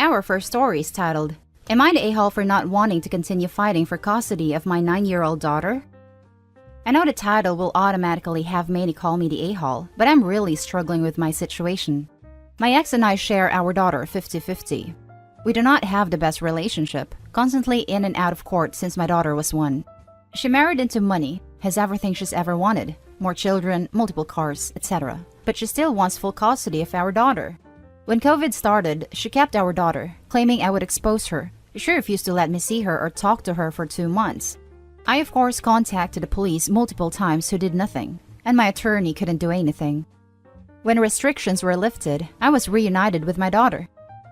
Our first story is titled, Am I the a-hole for not wanting to continue fighting for custody of my 9-year-old daughter? I know the title will automatically have many call me the a-hole, but I'm really struggling with my situation. My ex and I share our daughter 50-50. We do not have the best relationship, constantly in and out of court since my daughter was 1. She married into money, has everything she's ever wanted, more children, multiple cars, etc. But she still wants full custody of our daughter. When COVID started, she kept our daughter, claiming I would expose her. She refused to let me see her or talk to her for 2 months. I of course contacted the police multiple times who did nothing, and my attorney couldn't do anything. When restrictions were lifted, I was reunited with my daughter.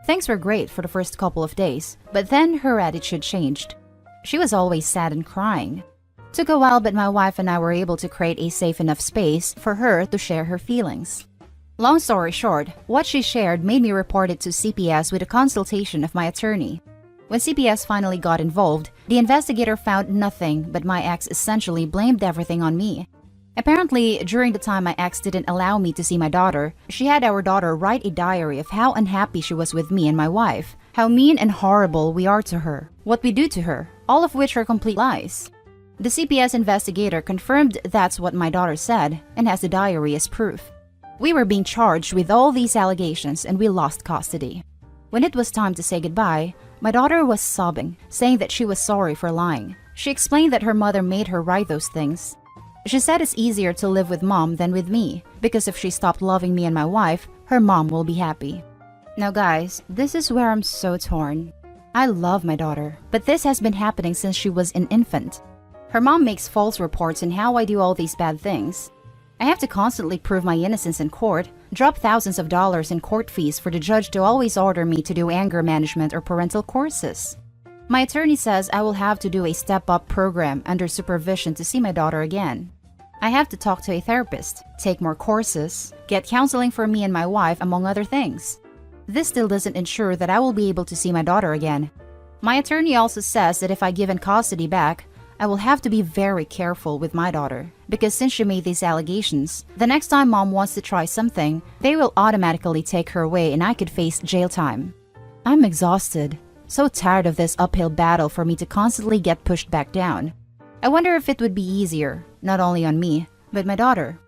Things were great for the first couple of days, but then her attitude changed. She was always sad and crying. Took a while, but my wife and I were able to create a safe enough space for her to share her feelings. Long story short, what she shared made me report it to CPS with a consultation of my attorney. When CPS finally got involved, the investigator found nothing, but my ex essentially blamed everything on me. Apparently, during the time my ex didn't allow me to see my daughter, she had our daughter write a diary of how unhappy she was with me and my wife, how mean and horrible we are to her, what we do to her, all of which are complete lies. The CPS investigator confirmed that's what my daughter said and has the diary as proof. We were being charged with all these allegations and we lost custody. When it was time to say goodbye, my daughter was sobbing, saying that she was sorry for lying. She explained that her mother made her write those things. She said it's easier to live with mom than with me, because if she stopped loving me and my wife, her mom will be happy. Now guys, this is where I'm so torn. I love my daughter, but this has been happening since she was an infant. Her mom makes false reports on how I do all these bad things. I have to constantly prove my innocence in court, drop thousands of dollars in court fees for the judge to always order me to do anger management or parental courses. My attorney says I will have to do a step-up program under supervision to see my daughter again. I have to talk to a therapist, take more courses, get counseling for me and my wife, among other things. This still doesn't ensure that I will be able to see my daughter again. My attorney also says that if I give custody back, I will have to be very careful with my daughter, because since she made these allegations, the next time mom wants to try something, they will automatically take her away and I could face jail time. I'm exhausted, so tired of this uphill battle for me to constantly get pushed back down. I wonder if it would be easier, not only on me, but my daughter.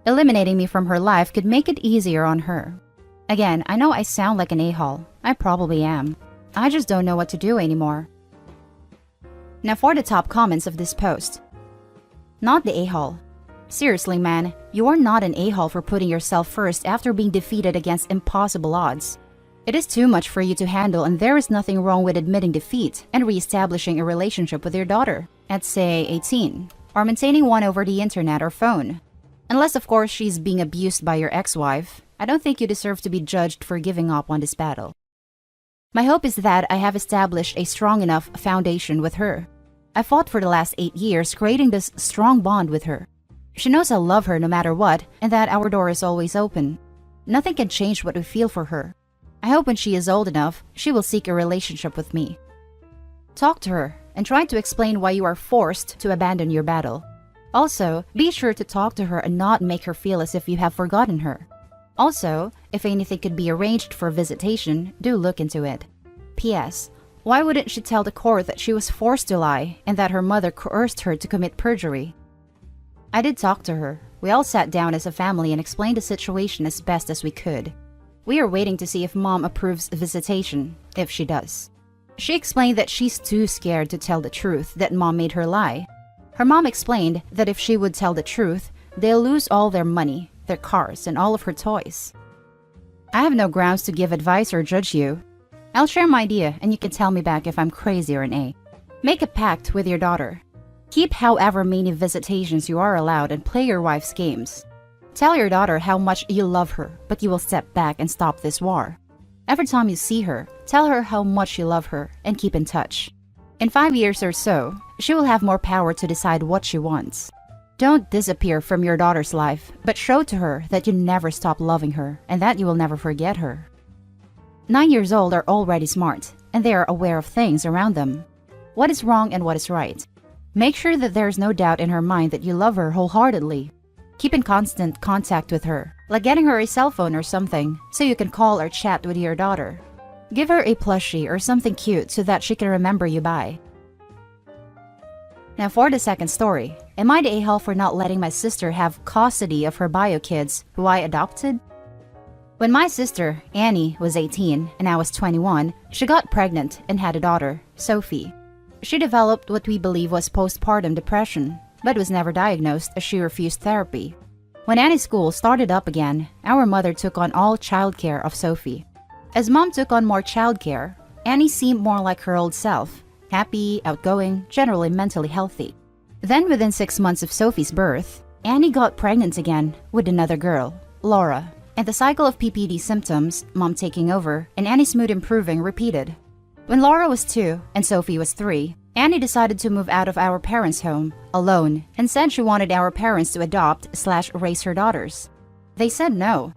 Eliminating me from her life could make it easier on her. Again, I know I sound like an a-hole. I probably am. I just don't know what to do anymore. Now for the top comments of this post. Not the a-hole. Seriously man, you are not an a-hole for putting yourself first after being defeated against impossible odds. It is too much for you to handle, and there is nothing wrong with admitting defeat and re-establishing a relationship with your daughter at say 18, or maintaining one over the internet or phone. Unless of course she's being abused by your ex-wife, I don't think you deserve to be judged for giving up on this battle. My hope is that I have established a strong enough foundation with her. I fought for the last 8 years creating this strong bond with her. She knows I love her no matter what and that our door is always open. Nothing can change what we feel for her. I hope when she is old enough, she will seek a relationship with me. Talk to her and try to explain why you are forced to abandon your battle. Also, be sure to talk to her and not make her feel as if you have forgotten her. Also, if anything could be arranged for visitation, do look into it. P.S. Why wouldn't she tell the court that she was forced to lie and that her mother coerced her to commit perjury? I did talk to her. We all sat down as a family and explained the situation as best as we could. We are waiting to see if mom approves visitation, if she does. She explained that she's too scared to tell the truth, that mom made her lie. Her mom explained that if she would tell the truth, they'll lose all their money, their cars, and all of her toys. I have no grounds to give advice or judge you. I'll share my idea and you can tell me back if I'm crazy or an A. Make a pact with your daughter. Keep however many visitations you are allowed and play your wife's games. Tell your daughter how much you love her, but you will step back and stop this war. Every time you see her, tell her how much you love her and keep in touch. In 5 years or so, she will have more power to decide what she wants. Don't disappear from your daughter's life, but show to her that you never stop loving her and that you will never forget her. 9 years old are already smart, and they are aware of things around them. What is wrong and what is right. Make sure that there is no doubt in her mind that you love her wholeheartedly. Keep in constant contact with her, like getting her a cell phone or something, so you can call or chat with your daughter. Give her a plushie or something cute so that she can remember you by. Now for the second story, am I the a-hole for not letting my sister have custody of her bio kids who I adopted? When my sister, Annie, was 18 and I was 21, she got pregnant and had a daughter, Sophie. She developed what we believe was postpartum depression, but was never diagnosed as she refused therapy. When Annie's school started up again, our mother took on all childcare of Sophie. As Mom took on more childcare, Annie seemed more like her old self, happy, outgoing, generally mentally healthy. Then within 6 months of Sophie's birth, Annie got pregnant again with another girl, Laura, and the cycle of PPD symptoms, Mom taking over, and Annie's mood improving repeated. When Laura was 2 and Sophie was 3, Annie decided to move out of our parents' home, alone, and said she wanted our parents to adopt/raise her daughters. They said no.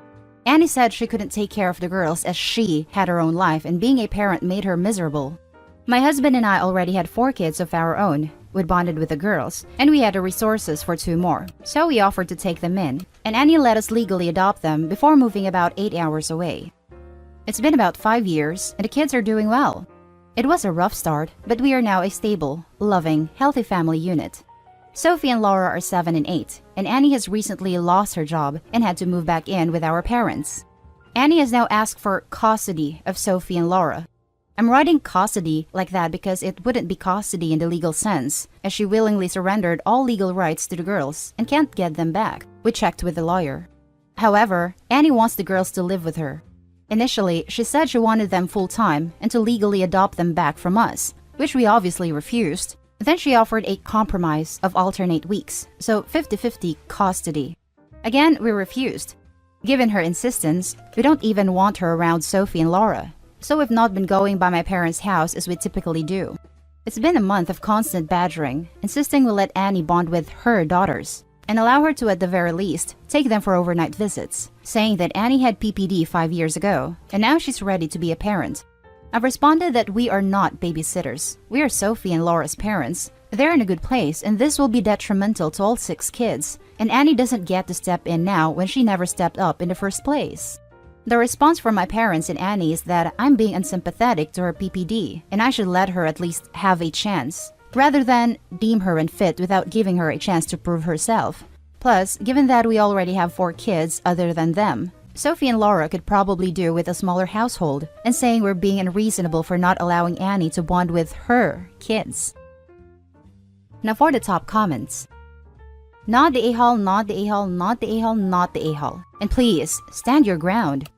Annie said she couldn't take care of the girls as she had her own life and being a parent made her miserable. My husband and I already had 4 kids of our own. We bonded with the girls, and we had the resources for 2 more, so we offered to take them in, and Annie let us legally adopt them before moving about 8 hours away. It's been about 5 years, and the kids are doing well. It was a rough start, but we are now a stable, loving, healthy family unit. Sophie and Laura are 7 and 8, and Annie has recently lost her job and had to move back in with our parents. Annie has now asked for custody of Sophie and Laura. I'm writing custody like that because it wouldn't be custody in the legal sense, as she willingly surrendered all legal rights to the girls and can't get them back. We checked with the lawyer. However, Annie wants the girls to live with her. Initially, she said she wanted them full-time and to legally adopt them back from us, which we obviously refused. Then she offered a compromise of alternate weeks, so 50-50 custody. Again, we refused. Given her insistence, we don't even want her around Sophie and Laura, so we've not been going by my parents' house as we typically do. It's been a month of constant badgering, insisting we'll let Annie bond with her daughters, and allow her to at the very least take them for overnight visits, saying that Annie had PPD 5 years ago, and now she's ready to be a parent. I've responded that we are not babysitters. We are Sophie and Laura's parents. They're in a good place, and this will be detrimental to all 6 kids, and Annie doesn't get to step in now when she never stepped up in the first place. The response from my parents and Annie is that I'm being unsympathetic to her PPD, and I should let her at least have a chance, rather than deem her unfit without giving her a chance to prove herself. Plus, given that we already have 4 kids other than them, Sophie and Laura could probably do with a smaller household, and saying we're being unreasonable for not allowing Annie to bond with her kids. Now for the top comments. Not the a-hole, not the a-hole, not the a-hole, not the a-hole. And please, stand your ground.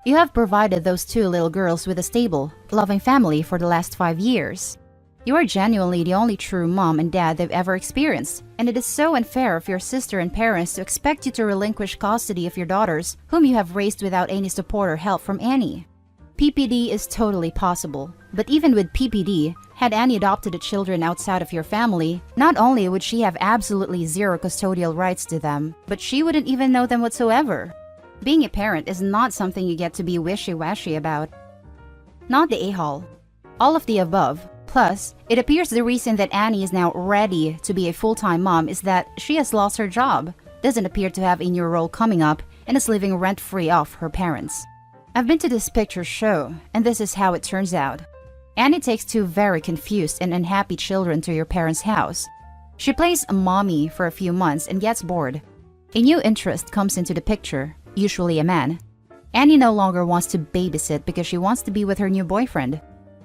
You have provided those 2 little girls with a stable, loving family for the last 5 years. You are genuinely the only true mom and dad they've ever experienced, and it is so unfair of your sister and parents to expect you to relinquish custody of your daughters, whom you have raised without any support or help from Annie. PPD is totally possible, but even with PPD, had Annie adopted the children outside of your family, not only would she have absolutely zero custodial rights to them, but she wouldn't even know them whatsoever. Being a parent is not something you get to be wishy-washy about. Not the a-hole. All of the above. Plus, it appears the reason that Annie is now ready to be a full-time mom is that she has lost her job, doesn't appear to have a new role coming up, and is living rent-free off her parents. I've been to this picture show, and this is how it turns out. Annie takes 2 very confused and unhappy children to your parents' house. She plays mommy for a few months and gets bored. A new interest comes into the picture, usually a man. Annie no longer wants to babysit because she wants to be with her new boyfriend.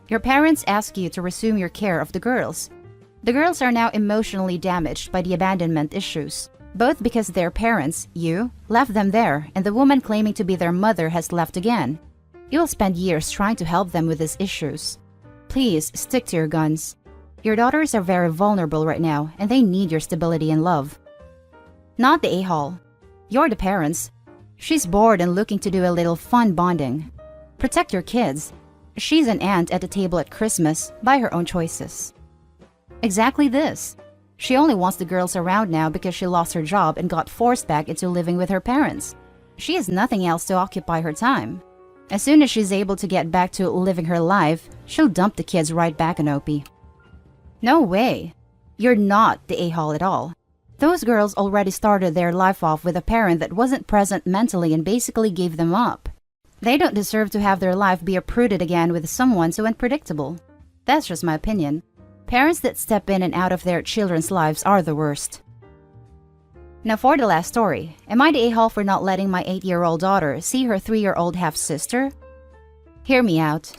Your parents ask you to resume your care of the girls. The girls are now emotionally damaged by the abandonment issues, both because their parents, you, left them there and the woman claiming to be their mother has left again. You'll spend years trying to help them with these issues. Please stick to your guns. Your daughters are very vulnerable right now and they need your stability and love. Not the a-hole. You're the parents. She's bored and looking to do a little fun bonding. Protect your kids. She's an aunt at the table at Christmas by her own choices. Exactly this. She only wants the girls around now because she lost her job and got forced back into living with her parents. She has nothing else to occupy her time. As soon as she's able to get back to living her life, she'll dump the kids right back on Opie. No way. You're not the a-hole at all. Those girls already started their life off with a parent that wasn't present mentally and basically gave them up. They don't deserve to have their life be uprooted again with someone so unpredictable. That's just my opinion. Parents that step in and out of their children's lives are the worst. Now for the last story, am I the a-hole for not letting my 8-year-old daughter see her 3-year-old half-sister? Hear me out.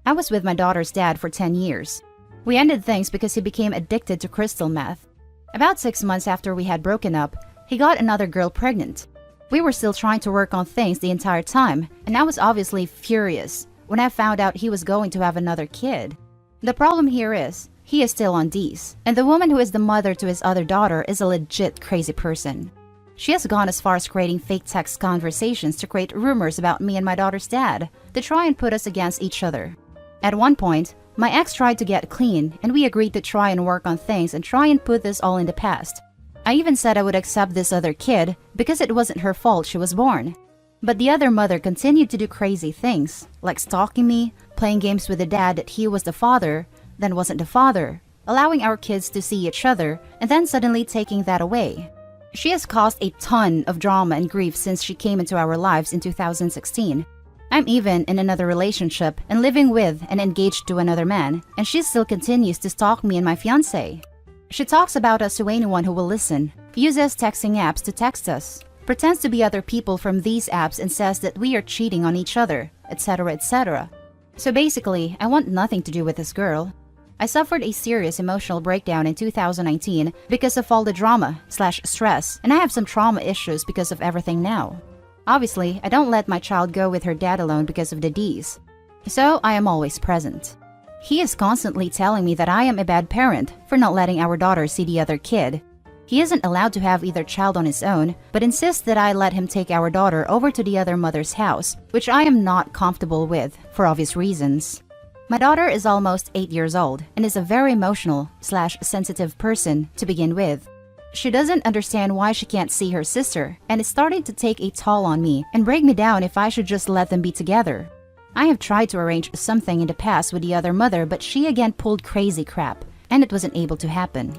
I was with my daughter's dad for 10 years. We ended things because he became addicted to crystal meth. About 6 months after we had broken up, he got another girl pregnant. We were still trying to work on things the entire time, and I was obviously furious when I found out he was going to have another kid. The problem here is, he is still on D's, and the woman who is the mother to his other daughter is a legit crazy person. She has gone as far as creating fake text conversations to create rumors about me and my daughter's dad, to try and put us against each other. At one point, my ex tried to get clean, and we agreed to try and work on things and try and put this all in the past. I even said I would accept this other kid because it wasn't her fault she was born. But the other mother continued to do crazy things, like stalking me, playing games with the dad that he was the father, then wasn't the father, allowing our kids to see each other, and then suddenly taking that away. She has caused a ton of drama and grief since she came into our lives in 2016. I'm even in another relationship and living with and engaged to another man, and she still continues to stalk me and my fiancé. She talks about us to anyone who will listen, uses texting apps to text us, pretends to be other people from these apps and says that we are cheating on each other, etc., etc. So basically, I want nothing to do with this girl. I suffered a serious emotional breakdown in 2019 because of all the drama/stress, and I have some trauma issues because of everything now. Obviously, I don't let my child go with her dad alone because of the D's. So I am always present. He is constantly telling me that I am a bad parent for not letting our daughter see the other kid. He isn't allowed to have either child on his own, but insists that I let him take our daughter over to the other mother's house, which I am not comfortable with, for obvious reasons. My daughter is almost 8 years old and is a very emotional/sensitive person to begin with. She doesn't understand why she can't see her sister and is starting to take a toll on me and break me down if I should just let them be together. I have tried to arrange something in the past with the other mother, but she again pulled crazy crap, and it wasn't able to happen.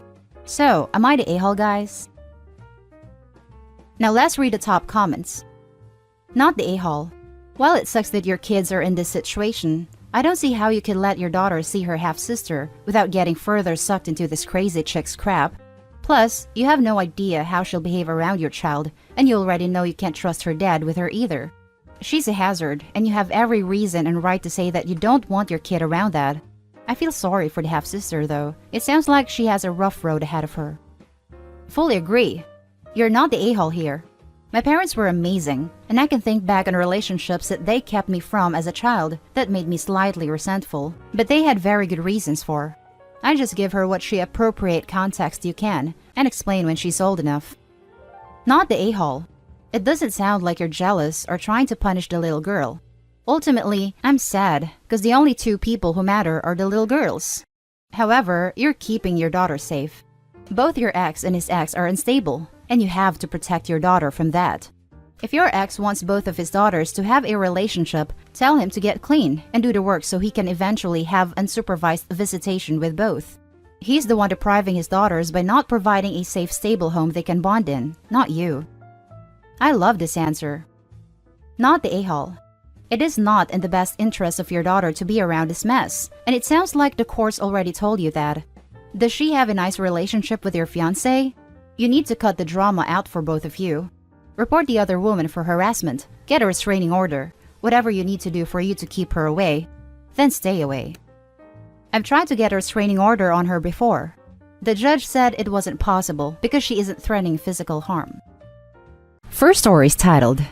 So, am I the a-hole, guys? Now let's read the top comments. Not the a-hole. While it sucks that your kids are in this situation, I don't see how you can let your daughter see her half-sister without getting further sucked into this crazy chick's crap. Plus, you have no idea how she'll behave around your child, and you already know you can't trust her dad with her either. She's a hazard, and you have every reason and right to say that you don't want your kid around that. I feel sorry for the half-sister though. It sounds like she has a rough road ahead of her. Fully agree. You're not the a-hole here. My parents were amazing, and I can think back on relationships that they kept me from as a child that made me slightly resentful, but they had very good reasons for. I just give her what she appropriate context you can, and explain when she's old enough. Not the a-hole. It doesn't sound like you're jealous or trying to punish the little girl. Ultimately, I'm sad, because the only two people who matter are the little girls. However, you're keeping your daughter safe. Both your ex and his ex are unstable, and you have to protect your daughter from that. If your ex wants both of his daughters to have a relationship, tell him to get clean and do the work so he can eventually have unsupervised visitation with both. He's the one depriving his daughters by not providing a safe, stable home they can bond in, not you. I love this answer. Not the a-hole. It is not in the best interest of your daughter to be around this mess, and it sounds like the courts already told you that. Does she have a nice relationship with your fiancé? You need to cut the drama out for both of you. Report the other woman for harassment, get a restraining order, whatever you need to do for you to keep her away, then stay away. I've tried to get a restraining order on her before. The judge said it wasn't possible because she isn't threatening physical harm. First story is titled,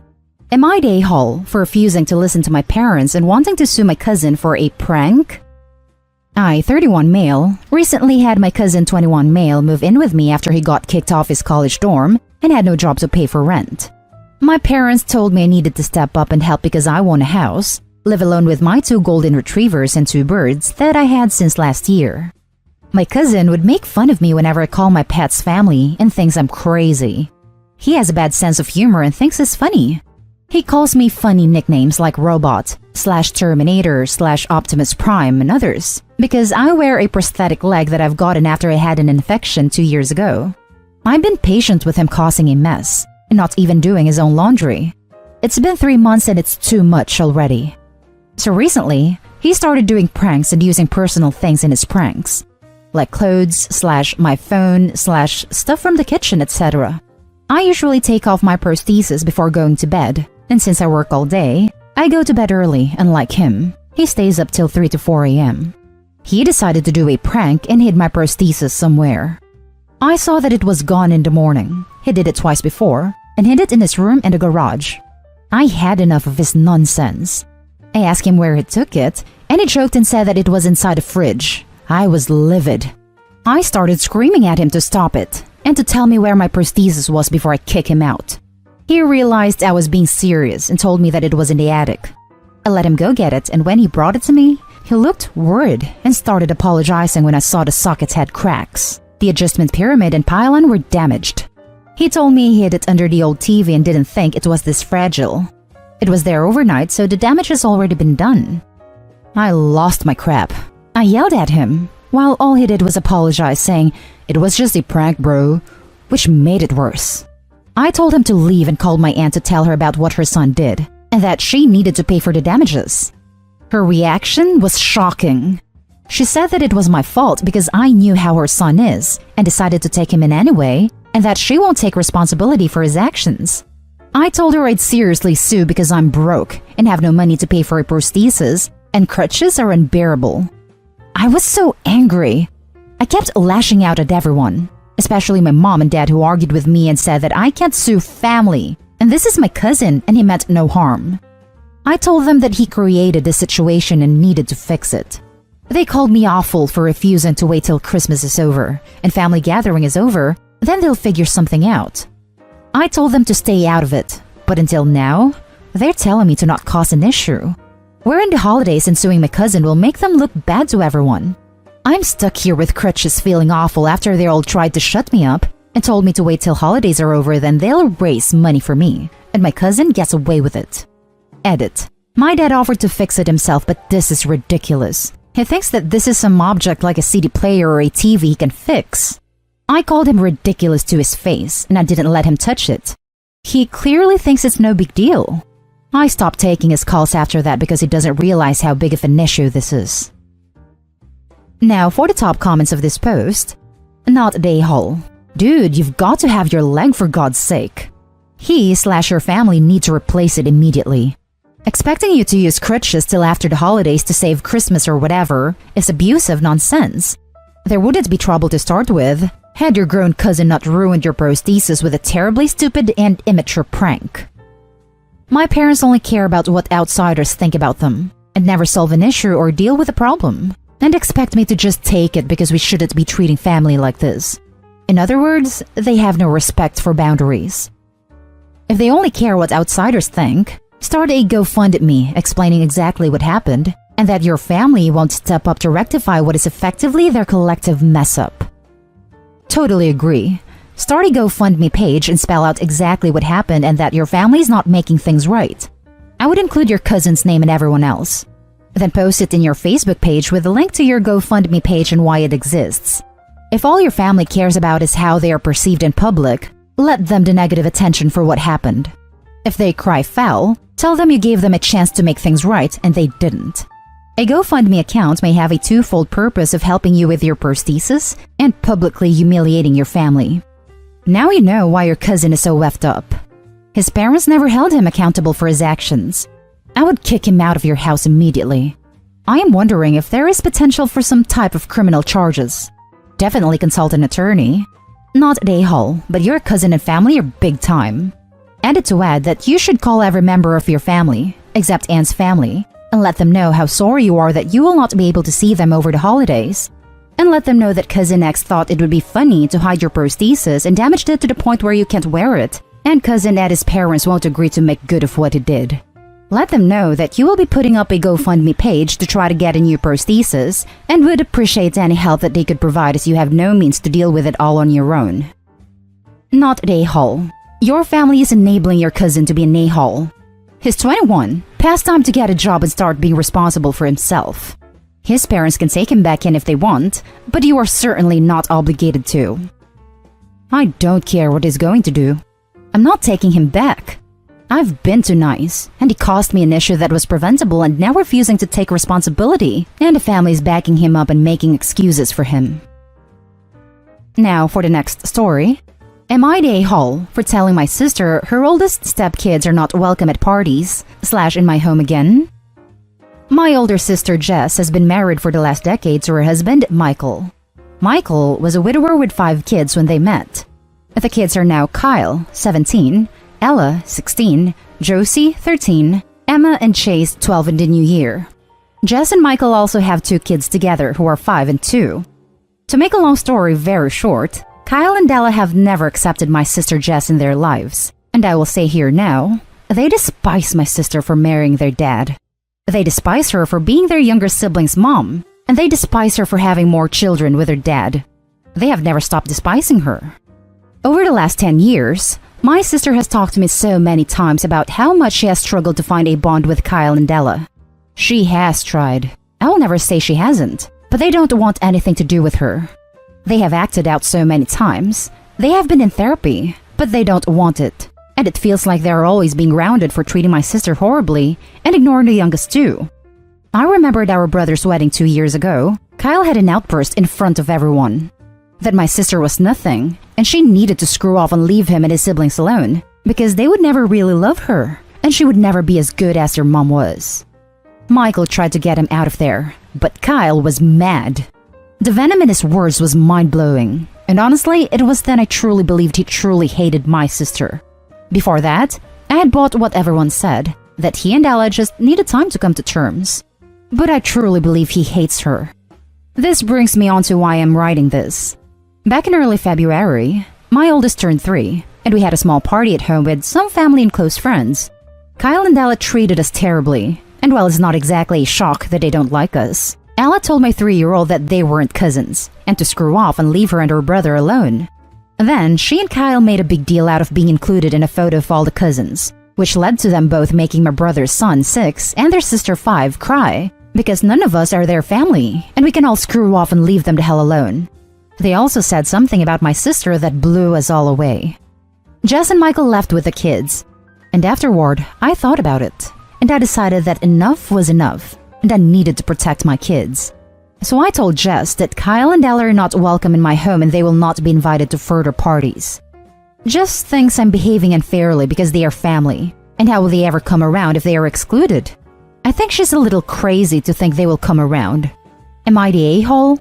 Am I the a-hole for refusing to listen to my parents and wanting to sue my cousin for a prank? I, 31 male, recently had my cousin 21 male move in with me after he got kicked off his college dorm and had no job to pay for rent. My parents told me I needed to step up and help because I want a house, live alone with my 2 golden retrievers and 2 birds that I had since last year. My cousin would make fun of me whenever I call my pets family and thinks I'm crazy. He has a bad sense of humor and thinks it's funny. He calls me funny nicknames like Robot, /Terminator, /Optimus Prime, and others, because I wear a prosthetic leg that I've gotten after I had an infection 2 years ago. I've been patient with him causing a mess, and not even doing his own laundry. It's been 3 months and it's too much already. So recently, he started doing pranks and using personal things in his pranks, like clothes / my phone / stuff from the kitchen, etc. I usually take off my prosthesis before going to bed, and since I work all day, I go to bed early, unlike him. He stays up till 3 to 4 a.m. He decided to do a prank and hid my prosthesis somewhere. I saw that it was gone in the morning. He did it twice before, and hid it in his room and the garage. I had enough of his nonsense. I asked him where he took it, and he joked and said that it was inside a fridge. I was livid. I started screaming at him to stop it, and to tell me where my prosthesis was before I kick him out. He realized I was being serious and told me that it was in the attic. I let him go get it, and when he brought it to me, he looked worried and started apologizing when I saw the sockets had cracks. The adjustment pyramid and pylon were damaged. He told me he hid it under the old TV and didn't think it was this fragile. It was there overnight, so the damage has already been done. I lost my crap. I yelled at him, while all he did was apologize, saying, "It was just a prank, bro," which made it worse. I told him to leave and called my aunt to tell her about what her son did, and that she needed to pay for the damages. Her reaction was shocking. She said that it was my fault because I knew how her son is, and decided to take him in anyway, and that she won't take responsibility for his actions. I told her I'd seriously sue because I'm broke and have no money to pay for a prosthesis, and crutches are unbearable. I was so angry. I kept lashing out at everyone, especially my mom and dad, who argued with me and said that I can't sue family, and this is my cousin and he meant no harm. I told them that he created the situation and needed to fix it. They called me awful for refusing to wait till Christmas is over and family gathering is over, then they'll figure something out. I told them to stay out of it, but until now, they're telling me to not cause an issue. We're in the holidays and suing my cousin will make them look bad to everyone. I'm stuck here with crutches feeling awful after they all tried to shut me up and told me to wait till holidays are over, then they'll raise money for me, and my cousin gets away with it. Edit. My dad offered to fix it himself, but this is ridiculous. He thinks that this is some object like a CD player or a TV he can fix. I called him ridiculous to his face, and I didn't let him touch it. He clearly thinks it's no big deal. I stopped taking his calls after that because he doesn't realize how big of an issue this is. Now for the top comments of this post. Not a hole. Dude, you've got to have your leg for God's sake. He/your family need to replace it immediately. Expecting you to use crutches till after the holidays to save Christmas or whatever is abusive nonsense. There wouldn't be trouble to start with, had your grown cousin not ruined your prosthesis with a terribly stupid and immature prank. My parents only care about what outsiders think about them, and never solve an issue or deal with a problem, and expect me to just take it because we shouldn't be treating family like this. In other words, they have no respect for boundaries. If they only care what outsiders think, start a GoFundMe explaining exactly what happened, and that your family won't step up to rectify what is effectively their collective mess-up. Totally agree. Start a GoFundMe page and spell out exactly what happened and that your family is not making things right. I would include your cousin's name and everyone else. Then post it in your Facebook page with a link to your GoFundMe page and why it exists. If all your family cares about is how they are perceived in public, let them the negative attention for what happened. If they cry foul, tell them you gave them a chance to make things right and they didn't. A GoFundMe account may have a twofold purpose of helping you with your prosthesis and publicly humiliating your family. Now you know why your cousin is so effed up. His parents never held him accountable for his actions. I would kick him out of your house immediately. I am wondering if there is potential for some type of criminal charges. Definitely consult an attorney. Not an a-hole, but your cousin and family are big time. Added to add that you should call every member of your family, except Anne's family, and let them know how sorry you are that you will not be able to see them over the holidays. And let them know that Cousin X thought it would be funny to hide your prosthesis and damaged it to the point where you can't wear it, and Cousin Ed's parents won't agree to make good of what he did. Let them know that you will be putting up a GoFundMe page to try to get a new prosthesis and would appreciate any help that they could provide as you have no means to deal with it all on your own. Not an a-hole. Your family is enabling your cousin to be an a-hole. He's 21, past time to get a job and start being responsible for himself. His parents can take him back in if they want, but you are certainly not obligated to. I don't care what he's going to do. I'm not taking him back. I've been too nice, and he caused me an issue that was preventable and now refusing to take responsibility, and the family's backing him up and making excuses for him. Now for the next story. Am I the a-hole for telling my sister her oldest stepkids are not welcome at parties / in my home again? My older sister Jess has been married for the last decade to her husband Michael. Michael was a widower with 5 kids when they met. The kids are now Kyle, 17, Ella, 16, Josie, 13, Emma and Chase, 12 in the new year. Jess and Michael also have 2 kids together who are 5 and 2. To make a long story very short, Kyle and Ella have never accepted my sister Jess in their lives. And I will say here now, they despise my sister for marrying their dad. They despise her for being their younger sibling's mom, and they despise her for having more children with her dad. They have never stopped despising her. Over the last 10 years, my sister has talked to me so many times about how much she has struggled to find a bond with Kyle and Ella. She has tried. I will never say she hasn't, but they don't want anything to do with her. They have acted out so many times. They have been in therapy, but they don't want it. And it feels like they're always being grounded for treating my sister horribly and ignoring the youngest too. I remembered our brother's wedding 2 years ago. Kyle had an outburst in front of everyone that my sister was nothing and she needed to screw off and leave him and his siblings alone because they would never really love her and she would never be as good as her mom was. Michael tried to get him out of there, but Kyle was mad. The venom in his words was mind-blowing, and honestly, it was then I truly believed he truly hated my sister. Before that, I had bought what everyone said, that he and Ella just needed time to come to terms. But I truly believe he hates her. This brings me on to why I'm writing this. Back in early February, my oldest turned 3, and we had a small party at home with some family and close friends. Kyle and Ella treated us terribly, and while it's not exactly a shock that they don't like us, Ella told my 3-year-old that they weren't cousins, and to screw off and leave her and her brother alone. Then, she and Kyle made a big deal out of being included in a photo of all the cousins, which led to them both making my brother's son, 6, and their sister, 5, cry, because none of us are their family, and we can all screw off and leave them the hell alone. They also said something about my sister that blew us all away. Jess and Michael left with the kids, and afterward, I thought about it, and I decided that enough was enough, and I needed to protect my kids. So I told Jess that Kyle and Ella are not welcome in my home and they will not be invited to further parties. Jess thinks I'm behaving unfairly because they are family, and how will they ever come around if they are excluded? I think she's a little crazy to think they will come around. Am I the a-hole?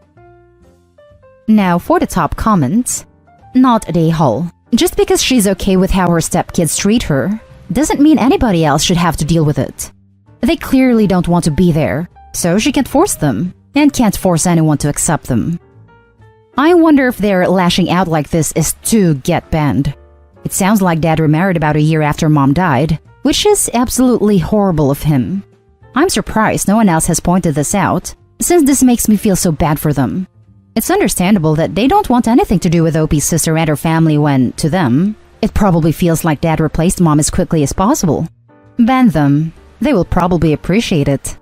Now for the top comments. Not the a-hole. Just because she's okay with how her stepkids treat her, doesn't mean anybody else should have to deal with it. They clearly don't want to be there, so she can't force them. And can't force anyone to accept them. I wonder if their lashing out like this is to get banned. It sounds like Dad remarried about a year after Mom died, which is absolutely horrible of him. I'm surprised no one else has pointed this out, since this makes me feel so bad for them. It's understandable that they don't want anything to do with OP's sister and her family when, to them, it probably feels like Dad replaced Mom as quickly as possible. Ban them. They will probably appreciate it.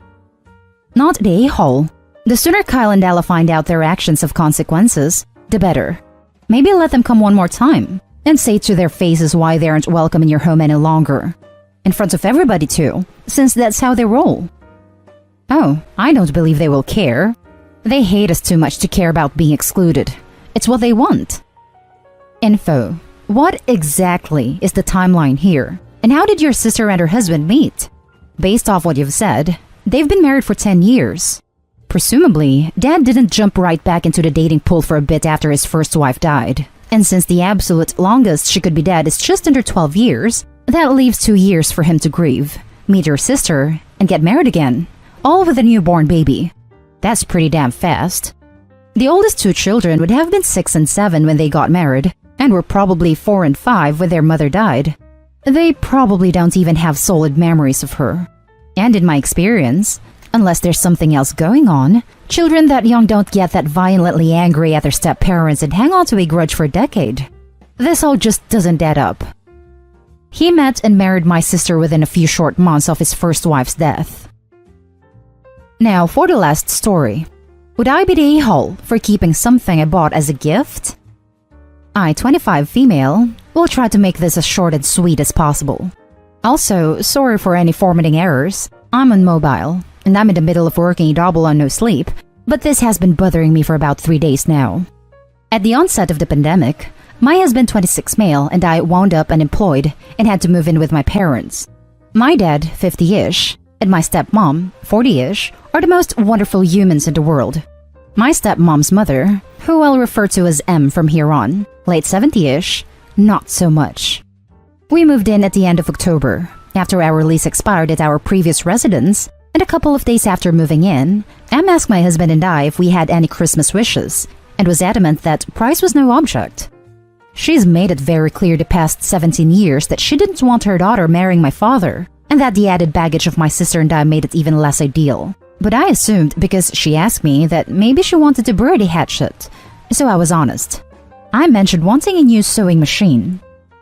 Not the a-hole. The sooner Kyle and Ella find out their actions have consequences, the better. Maybe let them come one more time, and say to their faces why they aren't welcome in your home any longer. In front of everybody too, since that's how they roll. Oh, I don't believe they will care. They hate us too much to care about being excluded. It's what they want. Info. What exactly is the timeline here? And how did your sister and her husband meet? Based off what you've said, they've been married for 10 years. Presumably, Dad didn't jump right back into the dating pool for a bit after his first wife died. And since the absolute longest she could be dead is just under 12 years, that leaves 2 years for him to grieve, meet her sister, and get married again, all with a newborn baby. That's pretty damn fast. The oldest 2 children would have been 6 and 7 when they got married, and were probably 4 and 5 when their mother died. They probably don't even have solid memories of her. And in my experience, unless there's something else going on, children that young don't get that violently angry at their step-parents and hang on to a grudge for a decade. This all just doesn't add up. He met and married my sister within a few short months of his first wife's death. Now for the last story. Would I be the a-hole for keeping something I bought as a gift? I, 25 female, will try to make this as short and sweet as possible. Also, sorry for any formatting errors. I'm on mobile, and I'm in the middle of working a double on no sleep, but this has been bothering me for about 3 days now. At the onset of the pandemic, my husband, 26 male, and I wound up unemployed and had to move in with my parents. My dad, 50-ish, and my stepmom, 40-ish, are the most wonderful humans in the world. My stepmom's mother, who I'll refer to as M from here on, late 70-ish, not so much. We moved in at the end of October, after our lease expired at our previous residence, and a couple of days after moving in, M asked my husband and I if we had any Christmas wishes, and was adamant that price was no object. She's made it very clear the past 17 years that she didn't want her daughter marrying my father, and that the added baggage of my sister and I made it even less ideal. But I assumed, because she asked me, that maybe she wanted to bury the hatchet, so I was honest. I mentioned wanting a new sewing machine.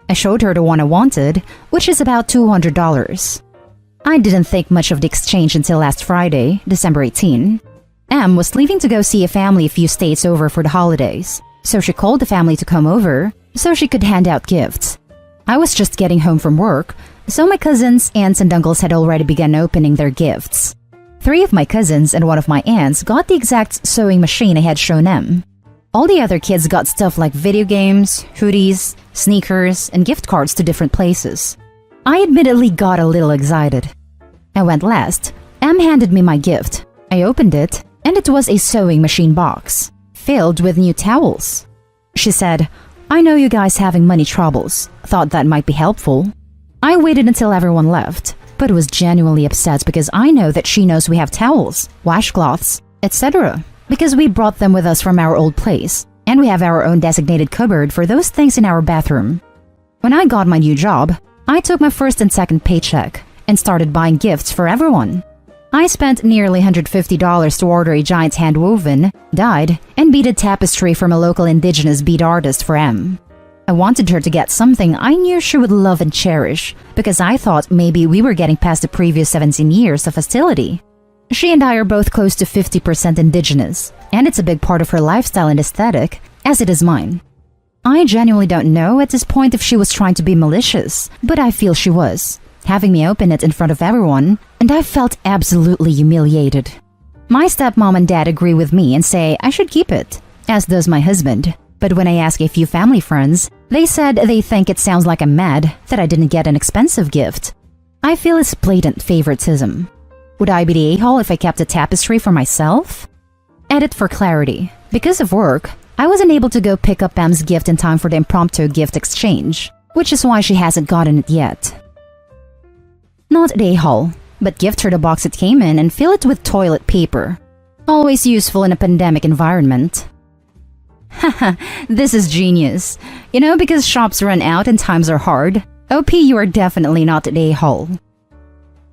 I showed her the one I wanted, which is about $200. I didn't think much of the exchange until last Friday, December 18. M was leaving to go see a family a few states over for the holidays, so she called the family to come over so she could hand out gifts. I was just getting home from work, so my cousins, aunts, and uncles had already begun opening their gifts. 3 of my cousins and 1 of my aunts got the exact sewing machine I had shown M. All the other kids got stuff like video games, hoodies, sneakers, and gift cards to different places. I admittedly got a little excited. I went last. M handed me my gift. I opened it, and it was a sewing machine box, filled with new towels. She said, "I know you guys having money troubles. Thought that might be helpful." I waited until everyone left, but was genuinely upset because I know that she knows we have towels, washcloths, etc. because we brought them with us from our old place, and we have our own designated cupboard for those things in our bathroom. When I got my new job, I took my first and second paycheck and started buying gifts for everyone. I spent nearly $150 to order a giant hand-woven, dyed, and beaded tapestry from a local indigenous bead artist for M. I wanted her to get something I knew she would love and cherish, because I thought maybe we were getting past the previous 17 years of hostility. She and I are both close to 50% indigenous, and it's a big part of her lifestyle and aesthetic, as it is mine. I genuinely don't know at this point if she was trying to be malicious, but I feel she was, having me open it in front of everyone, and I felt absolutely humiliated. My stepmom and dad agree with me and say I should keep it, as does my husband. But when I ask a few family friends, they said they think it sounds like I'm mad that I didn't get an expensive gift. I feel it's blatant favoritism. Would I be the a-hole if I kept the tapestry for myself? Edit for clarity. Because of work, I wasn't able to go pick up M's gift in time for the impromptu gift exchange, which is why she hasn't gotten it yet. Not the a-hole, but gift her the box it came in and fill it with toilet paper. Always useful in a pandemic environment. Haha, this is genius. You know, because shops run out and times are hard. OP, you are definitely not the a-hole.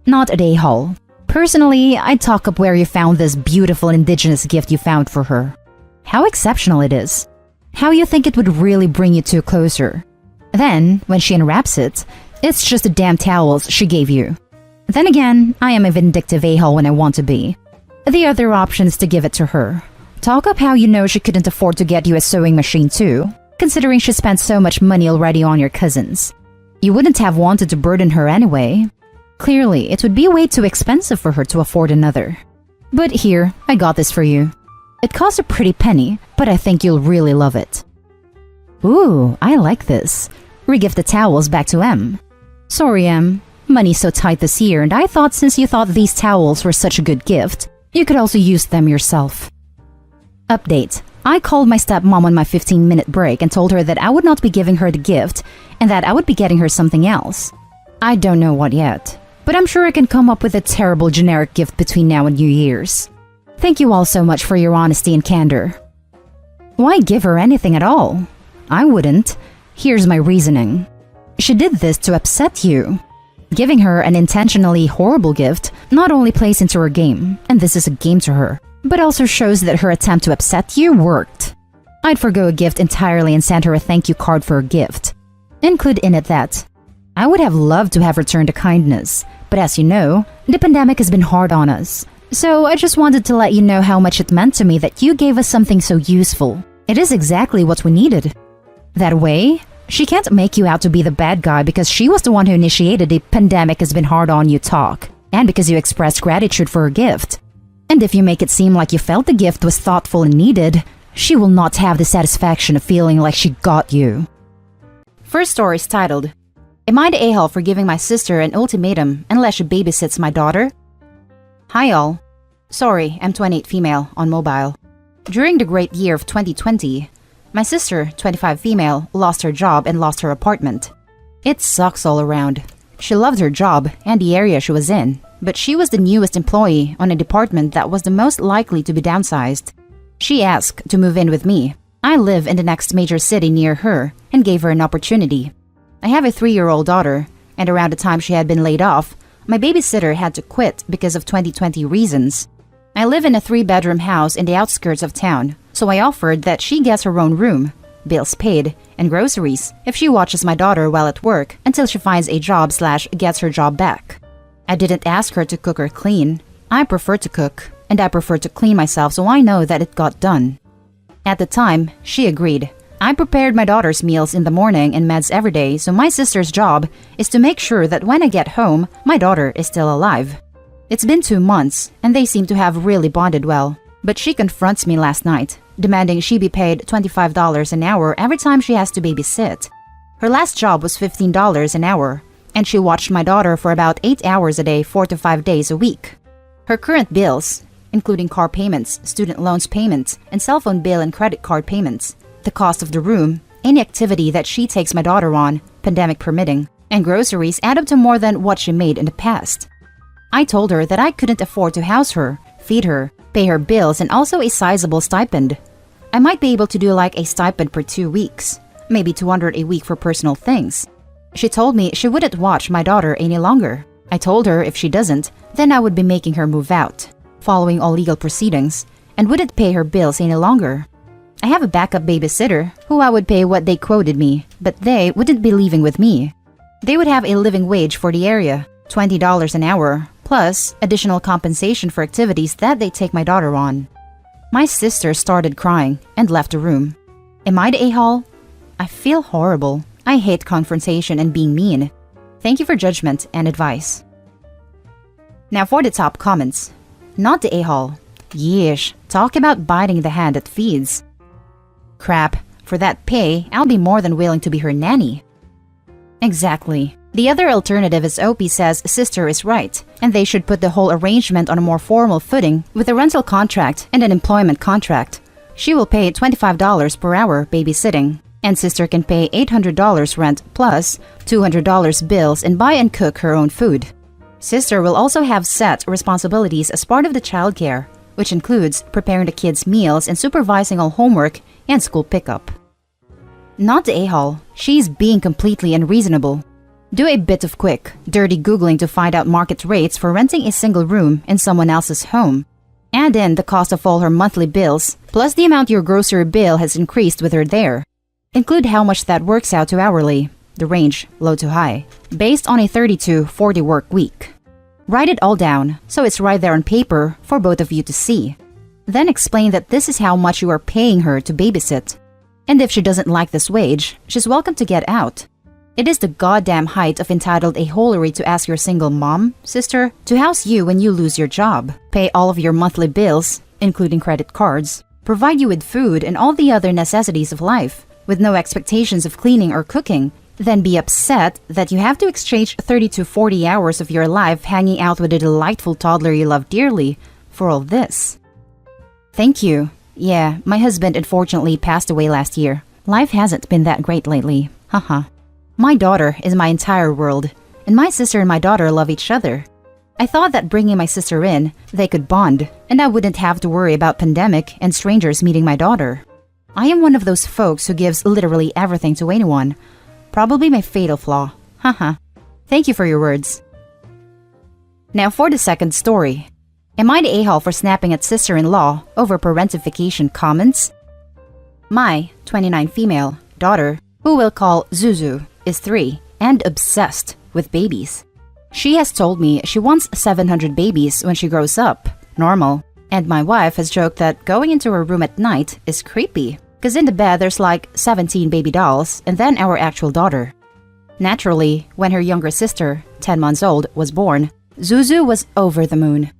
Not the a-hole. Personally, I'd talk up where you found this beautiful indigenous gift you found for her. How exceptional it is. How you think it would really bring you two closer. Then, when she unwraps it, it's just the damn towels she gave you. Then again, I am a vindictive a-hole when I want to be. The other option is to give it to her. Talk up how you know she couldn't afford to get you a sewing machine too, considering she spent so much money already on your cousins. You wouldn't have wanted to burden her anyway. Clearly, it would be way too expensive for her to afford another. But here, I got this for you. It cost a pretty penny, but I think you'll really love it. Ooh, I like this. Regift the towels back to M. Sorry, M. Money's so tight this year, and I thought since you thought these towels were such a good gift, you could also use them yourself. Update. I called my stepmom on my 15-minute break and told her that I would not be giving her the gift and that I would be getting her something else. I don't know what yet, but I'm sure I can come up with a terrible generic gift between now and New Year's. Thank you all so much for your honesty and candor. Why give her anything at all? I wouldn't. Here's my reasoning. She did this to upset you. Giving her an intentionally horrible gift not only plays into her game, and this is a game to her, but also shows that her attempt to upset you worked. I'd forgo a gift entirely and send her a thank you card for her gift. Include in it that I would have loved to have returned the kindness, but as you know, the pandemic has been hard on us. So I just wanted to let you know how much it meant to me that you gave us something so useful. It is exactly what we needed. That way, She can't make you out to be the bad guy because she was the one who initiated the pandemic has been hard on you talk, and because you expressed gratitude for her gift. And if you make it seem like you felt the gift was thoughtful and needed, she will not have the satisfaction of feeling like she got you. First story is titled, Am I the a-hole for giving my sister an ultimatum unless she babysits my daughter? Hi all. Sorry, I'm 28 female, on mobile. During the great year of 2020, my sister, 25 female, lost her job and lost her apartment. It sucks all around. She loved her job and the area she was in, but she was the newest employee on a department that was the most likely to be downsized. She asked to move in with me. I live in the next major city near her and gave her an opportunity. I have a 3-year-old daughter, and around the time she had been laid off, my babysitter had to quit because of 2020 reasons. I live in a 3-bedroom house in the outskirts of town, so I offered that she gets her own room, bills paid, and groceries if she watches my daughter while at work until she finds a job/gets her job back. I didn't ask her to cook or clean. I prefer to cook, and I prefer to clean myself, so I know that it got done. At the time, she agreed. I prepared my daughter's meals in the morning and meds every day, so my sister's job is to make sure that when I get home, my daughter is still alive. It's been 2 months, and they seem to have really bonded well. But she confronts me last night, demanding she be paid $25 an hour every time she has to babysit. Her last job was $15 an hour, and she watched my daughter for about 8 hours a day, 4 to 5 days a week. Her current bills, including car payments, student loans payments, and cell phone bill and credit card payments, the cost of the room, any activity that she takes my daughter on, pandemic permitting, and groceries add up to more than what she made in the past. I told her that I couldn't afford to house her, feed her, pay her bills, and also a sizable stipend. I might be able to do like a stipend per 2 weeks, maybe $200 a week for personal things. She told me she wouldn't watch my daughter any longer. I told her if she doesn't, then I would be making her move out, following all legal proceedings, and wouldn't pay her bills any longer. I have a backup babysitter who I would pay what they quoted me, but they wouldn't be leaving with me. They would have a living wage for the area, $20 an hour, plus additional compensation for activities that they take my daughter on. My sister started crying and left the room. Am I the a-hole? I feel horrible. I hate confrontation and being mean. Thank you for judgment and advice. Now for the top comments. Not the a-hole. Yeesh, talk about biting the hand that feeds. Crap, for that pay, I'll be more than willing to be her nanny. Exactly. The other alternative is OP says sister is right, and they should put the whole arrangement on a more formal footing with a rental contract and an employment contract. She will pay $25 per hour babysitting, and sister can pay $800 rent plus $200 bills and buy and cook her own food. Sister will also have set responsibilities as part of the childcare, which includes preparing the kids' meals and supervising all homework and school pickup. Not the a-hole. She's being completely unreasonable. Do a bit of quick, dirty Googling to find out market rates for renting a single room in someone else's home. Add in the cost of all her monthly bills, plus the amount your grocery bill has increased with her there. Include how much that works out to hourly, the range low to high, based on a 30 to 40 work week. Write it all down, so it's right there on paper for both of you to see. Then explain that this is how much you are paying her to babysit. And if she doesn't like this wage, she's welcome to get out. It is the goddamn height of entitled a-holery to ask your single mom, sister, to house you when you lose your job, pay all of your monthly bills, including credit cards, provide you with food and all the other necessities of life, with no expectations of cleaning or cooking, then be upset that you have to exchange 30 to 40 hours of your life hanging out with a delightful toddler you love dearly for all this. Thank you. Yeah, my husband unfortunately passed away last year. Life hasn't been that great lately. Haha. My daughter is my entire world, and my sister and my daughter love each other. I thought that bringing my sister in, they could bond, and I wouldn't have to worry about pandemic and strangers meeting my daughter. I am one of those folks who gives literally everything to anyone. Probably my fatal flaw. Haha. Thank you for your words. Now for the second story. Am I the a-hole for snapping at sister-in-law over parentification comments? My 29 female daughter, who we'll call Zuzu, is 3 and obsessed with babies. She has told me she wants 700 babies when she grows up, normal, and my wife has joked that going into her room at night is creepy, Because in the bed there's like 17 baby dolls and then our actual daughter. Naturally, when her younger sister, 10 months old, was born, Zuzu was over the moon.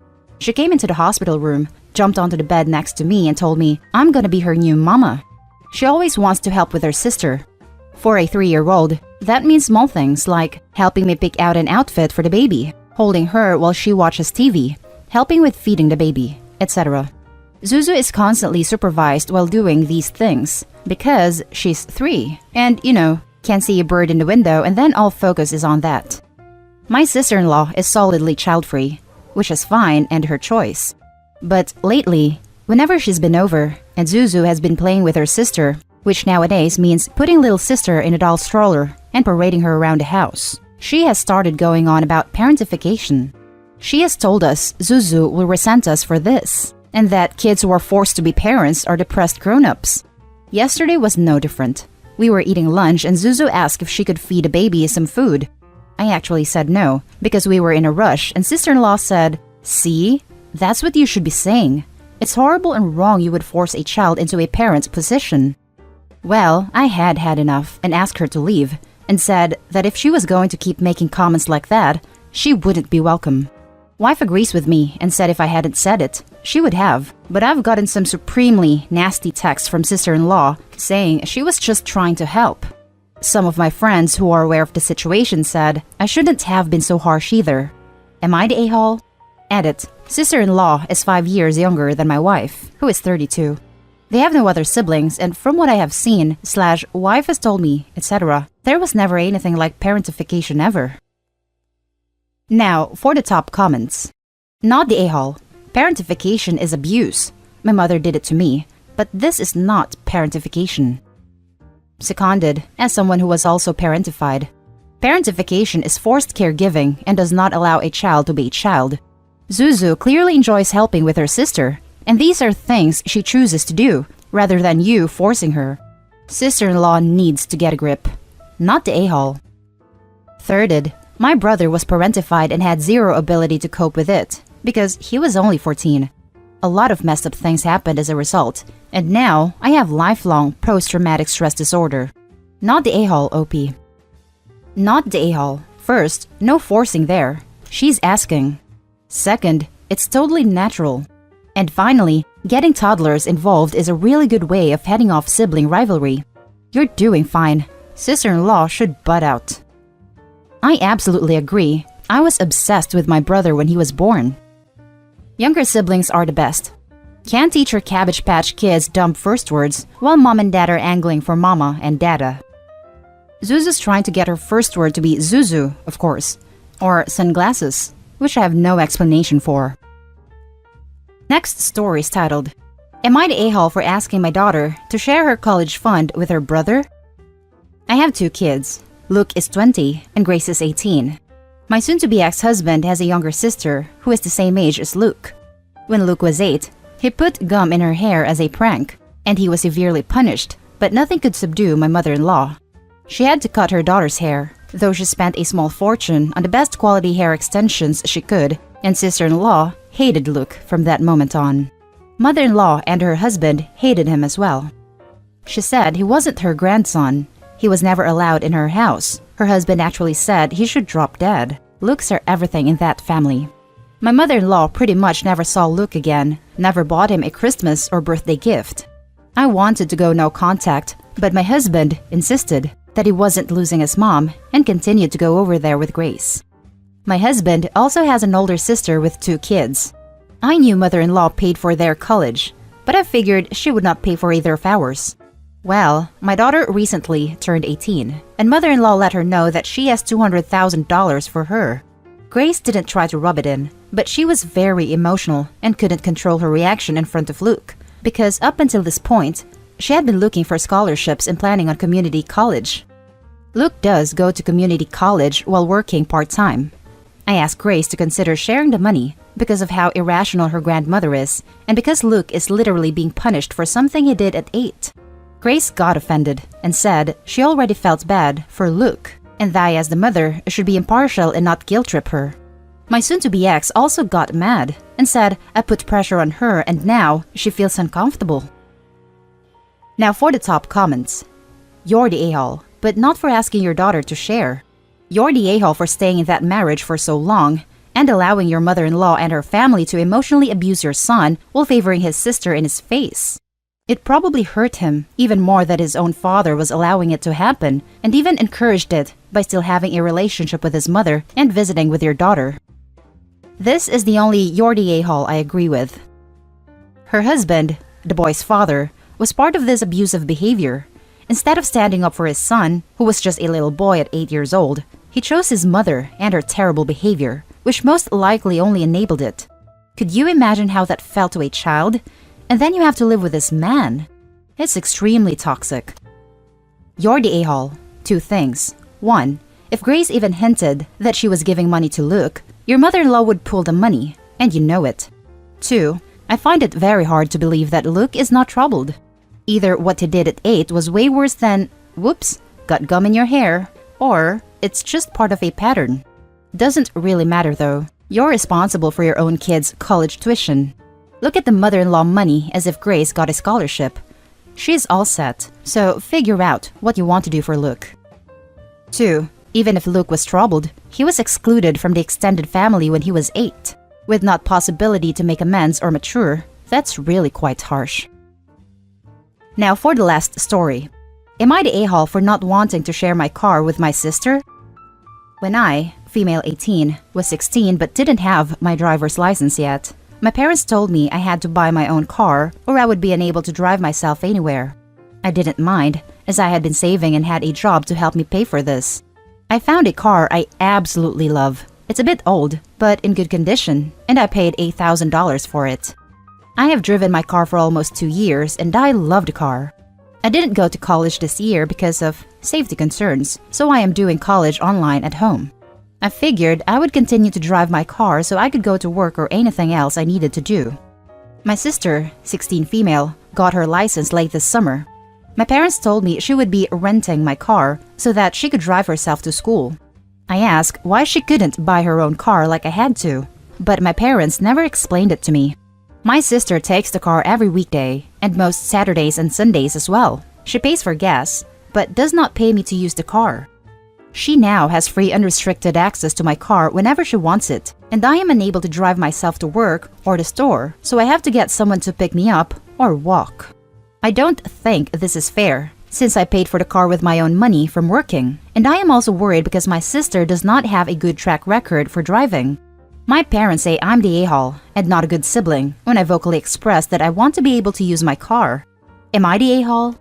She came into the hospital room, jumped onto the bed next to me and told me I'm gonna be her new mama. She always wants to help with her sister. For a 3-year-old, that means small things like helping me pick out an outfit for the baby, holding her while she watches TV, helping with feeding the baby, etc. Zuzu is constantly supervised while doing these things because she's 3 and, can see a bird in the window and then all focus is on that. My sister-in-law is solidly child-free, which is fine and her choice. But lately, whenever she's been over and Zuzu has been playing with her sister, which nowadays means putting little sister in a doll stroller and parading her around the house, she has started going on about parentification. She has told us Zuzu will resent us for this, and that kids who are forced to be parents are depressed grown-ups. Yesterday was no different. We were eating lunch and Zuzu asked if she could feed a baby some food. I actually said no, because we were in a rush, and sister-in-law said, "See? That's what you should be saying. It's horrible and wrong you would force a child into a parent's position." Well, I had enough and asked her to leave, and said that if she was going to keep making comments like that, she wouldn't be welcome. Wife agrees with me and said if I hadn't said it, she would have, but I've gotten some supremely nasty texts from sister-in-law saying she was just trying to help. Some of my friends who are aware of the situation said I shouldn't have been so harsh either. Am I the a-hole? Edit. Sister-in-law is 5 years younger than my wife, who is 32. They have no other siblings, and from what I have seen, wife has told me, etc., there was never anything like parentification ever. Now, for the top comments. Not the a-hole. Parentification is abuse. My mother did it to me, but this is not parentification. Seconded, as someone who was also parentified. Parentification is forced caregiving and does not allow a child to be a child. Zuzu clearly enjoys helping with her sister, and these are things she chooses to do, rather than you forcing her. Sister-in-law needs to get a grip. Not the a-hole. Thirded, my brother was parentified and had zero ability to cope with it, because he was only 14. A lot of messed up things happened as a result, and now I have lifelong post-traumatic stress disorder. Not the a-hole, OP. Not the a-hole. First, no forcing there. She's asking. Second, it's totally natural. And finally, getting toddlers involved is a really good way of heading off sibling rivalry. You're doing fine. Sister-in-law should butt out. I absolutely agree. I was obsessed with my brother when he was born. Younger siblings are the best. Can't teach your Cabbage Patch Kids dumb first words while mom and dad are angling for mama and dada. Zuzu's trying to get her first word to be Zuzu, of course, or sunglasses, which I have no explanation for. Next story is titled, Am I the a-hole for asking my daughter to share her college fund with her brother? I have 2 kids. Luke is 20 and Grace is 18. My soon-to-be ex-husband has a younger sister who is the same age as Luke. When Luke was 8, he put gum in her hair as a prank, and he was severely punished, but nothing could subdue my mother-in-law. She had to cut her daughter's hair, though she spent a small fortune on the best quality hair extensions she could, and sister-in-law hated Luke from that moment on. Mother-in-law and her husband hated him as well. She said he wasn't her grandson. He was never allowed in her house. Her husband actually said he should drop dead. Looks are everything in that family. My mother-in-law pretty much never saw Luke again, never bought him a Christmas or birthday gift. I wanted to go no contact, but my husband insisted that he wasn't losing his mom and continued to go over there with Grace. My husband also has an older sister with 2 kids. I knew mother-in-law paid for their college, but I figured she would not pay for either of ours. Well, my daughter recently turned 18, and mother-in-law let her know that she has $200,000 for her. Grace didn't try to rub it in, but she was very emotional and couldn't control her reaction in front of Luke, because up until this point, she had been looking for scholarships and planning on community college. Luke does go to community college while working part-time. I asked Grace to consider sharing the money because of how irrational her grandmother is, and because Luke is literally being punished for something he did at 8. Grace got offended and said she already felt bad for Luke, and that I as the mother should be impartial and not guilt-trip her. My soon-to-be ex also got mad and said I put pressure on her and now she feels uncomfortable. Now for the top comments. You're the a-hole, but not for asking your daughter to share. You're the a-hole for staying in that marriage for so long and allowing your mother-in-law and her family to emotionally abuse your son while favoring his sister in his face. It probably hurt him even more that his own father was allowing it to happen and even encouraged it by still having a relationship with his mother and visiting with your daughter. This is the only you're the a-hole I agree with. Her husband, the boy's father, was part of this abusive behavior. Instead of standing up for his son, who was just a little boy at 8 years old, he chose his mother and her terrible behavior, which most likely only enabled it. Could you imagine how that felt to a child? And then you have to live with this man. It's extremely toxic. You're the a-hole. 2 things. 1. If Grace even hinted that she was giving money to Luke, your mother-in-law would pull the money, and you know it. 2. I find it very hard to believe that Luke is not troubled. Either what he did at 8 was way worse than, whoops, got gum in your hair, or it's just part of a pattern. Doesn't really matter though. You're responsible for your own kid's college tuition. Look at the mother-in-law money as if Grace got a scholarship. She's all set, so figure out what you want to do for Luke. 2. Even if Luke was troubled, he was excluded from the extended family when he was 8. With not possibility to make amends or mature, that's really quite harsh. Now for the last story. Am I the a-hole for not wanting to share my car with my sister? When I, female 18, was 16 but didn't have my driver's license yet, my parents told me I had to buy my own car or I would be unable to drive myself anywhere. I didn't mind, as I had been saving and had a job to help me pay for this. I found a car I absolutely love. It's a bit old, but in good condition, and I paid $8,000 for it. I have driven my car for almost 2 years and I love the car. I didn't go to college this year because of safety concerns, so I am doing college online at home. I figured I would continue to drive my car so I could go to work or anything else I needed to do. My sister, 16 female, got her license late this summer. My parents told me she would be renting my car so that she could drive herself to school. I asked why she couldn't buy her own car like I had to, but my parents never explained it to me. My sister takes the car every weekday and most Saturdays and Sundays as well. She pays for gas, but does not pay me to use the car. She now has free unrestricted access to my car whenever she wants it, and I am unable to drive myself to work or the store, so I have to get someone to pick me up or walk. I don't think this is fair, since I paid for the car with my own money from working, and I am also worried because my sister does not have a good track record for driving. My parents say I'm the a-hole and not a good sibling when I vocally express that I want to be able to use my car. Am I the a-hole?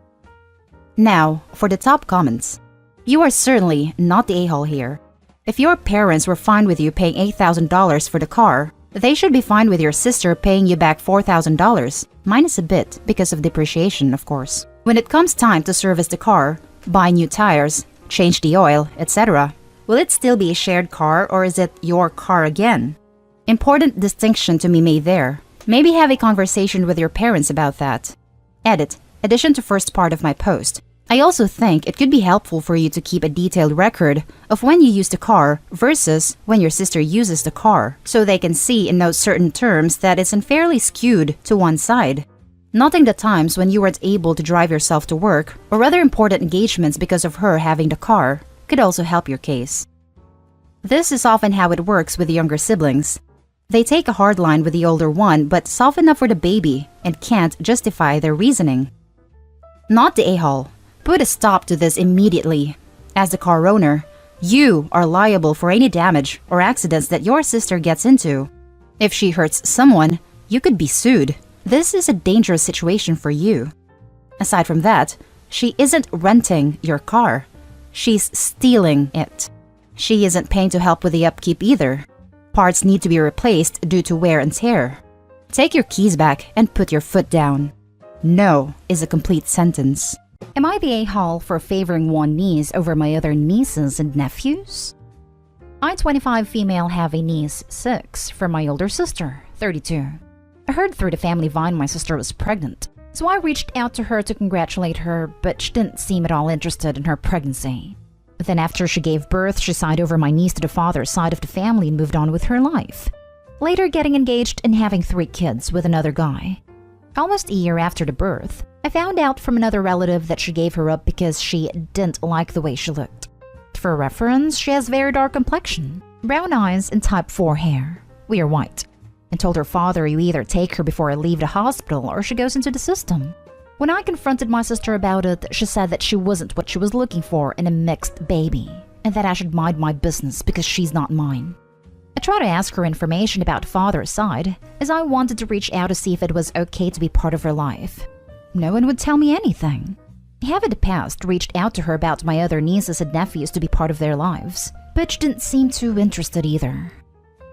Now, for the top comments. You are certainly not the a-hole here. If your parents were fine with you paying $8,000 for the car, they should be fine with your sister paying you back $4,000, minus a bit because of depreciation, of course. When it comes time to service the car, buy new tires, change the oil, etc., will it still be a shared car or is it your car again? Important distinction to be made there. Maybe have a conversation with your parents about that. Edit. Addition to first part of my post. I also think it could be helpful for you to keep a detailed record of when you use the car versus when your sister uses the car, so they can see and know certain terms that it's unfairly skewed to one side. Noting the times when you weren't able to drive yourself to work or other important engagements because of her having the car could also help your case. This is often how it works with the younger siblings. They take a hard line with the older one but soften up for the baby and can't justify their reasoning. Not the a-hole. Put a stop to this immediately. As the car owner, you are liable for any damage or accidents that your sister gets into. If she hurts someone, you could be sued. This is a dangerous situation for you. Aside from that, she isn't renting your car. She's stealing it. She isn't paying to help with the upkeep either. Parts need to be replaced due to wear and tear. Take your keys back and put your foot down. No is a complete sentence. Am I the a-hole for favoring one niece over my other nieces and nephews? I, 25 female, have a niece, 6, from my older sister, 32. I heard through the family vine my sister was pregnant, so I reached out to her to congratulate her, but she didn't seem at all interested in her pregnancy. Then after she gave birth, she signed over my niece to the father's side of the family and moved on with her life. Later getting engaged and having 3 kids with another guy. Almost a year after the birth, I found out from another relative that she gave her up because she didn't like the way she looked. For reference, she has very dark complexion, brown eyes, and type 4 hair. We are white. And told her father, you either take her before I leave the hospital or she goes into the system. When I confronted my sister about it, she said that she wasn't what she was looking for in a mixed baby, and that I should mind my business because she's not mine. I tried to ask her information about father's side, as I wanted to reach out to see if it was okay to be part of her life. No one would tell me anything. I have in the past reached out to her about my other nieces and nephews to be part of their lives, but she didn't seem too interested either.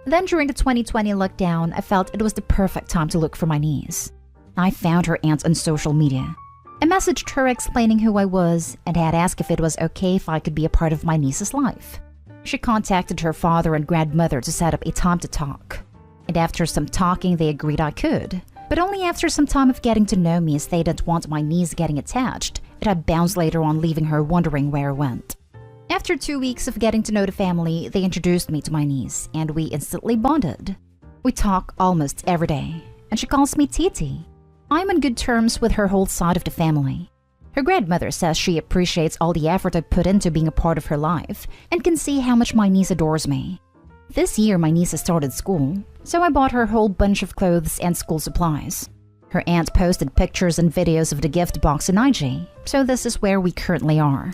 Then during the 2020 lockdown, I felt it was the perfect time to look for my niece. I found her aunt on social media. I messaged her explaining who I was and had asked if it was okay if I could be a part of my niece's life. She contacted her father and grandmother to set up a time to talk. And after some talking, they agreed I could. But only after some time of getting to know me, as they didn't want my niece getting attached, and I bounced later on, leaving her wondering where I went. After 2 weeks of getting to know the family, they introduced me to my niece, and we instantly bonded. We talk almost every day, and she calls me Titi. I'm on good terms with her whole side of the family. Her grandmother says she appreciates all the effort I put into being a part of her life, and can see how much my niece adores me. This year my niece has started school, so I bought her a whole bunch of clothes and school supplies. Her aunt posted pictures and videos of the gift box in IG, so this is where we currently are.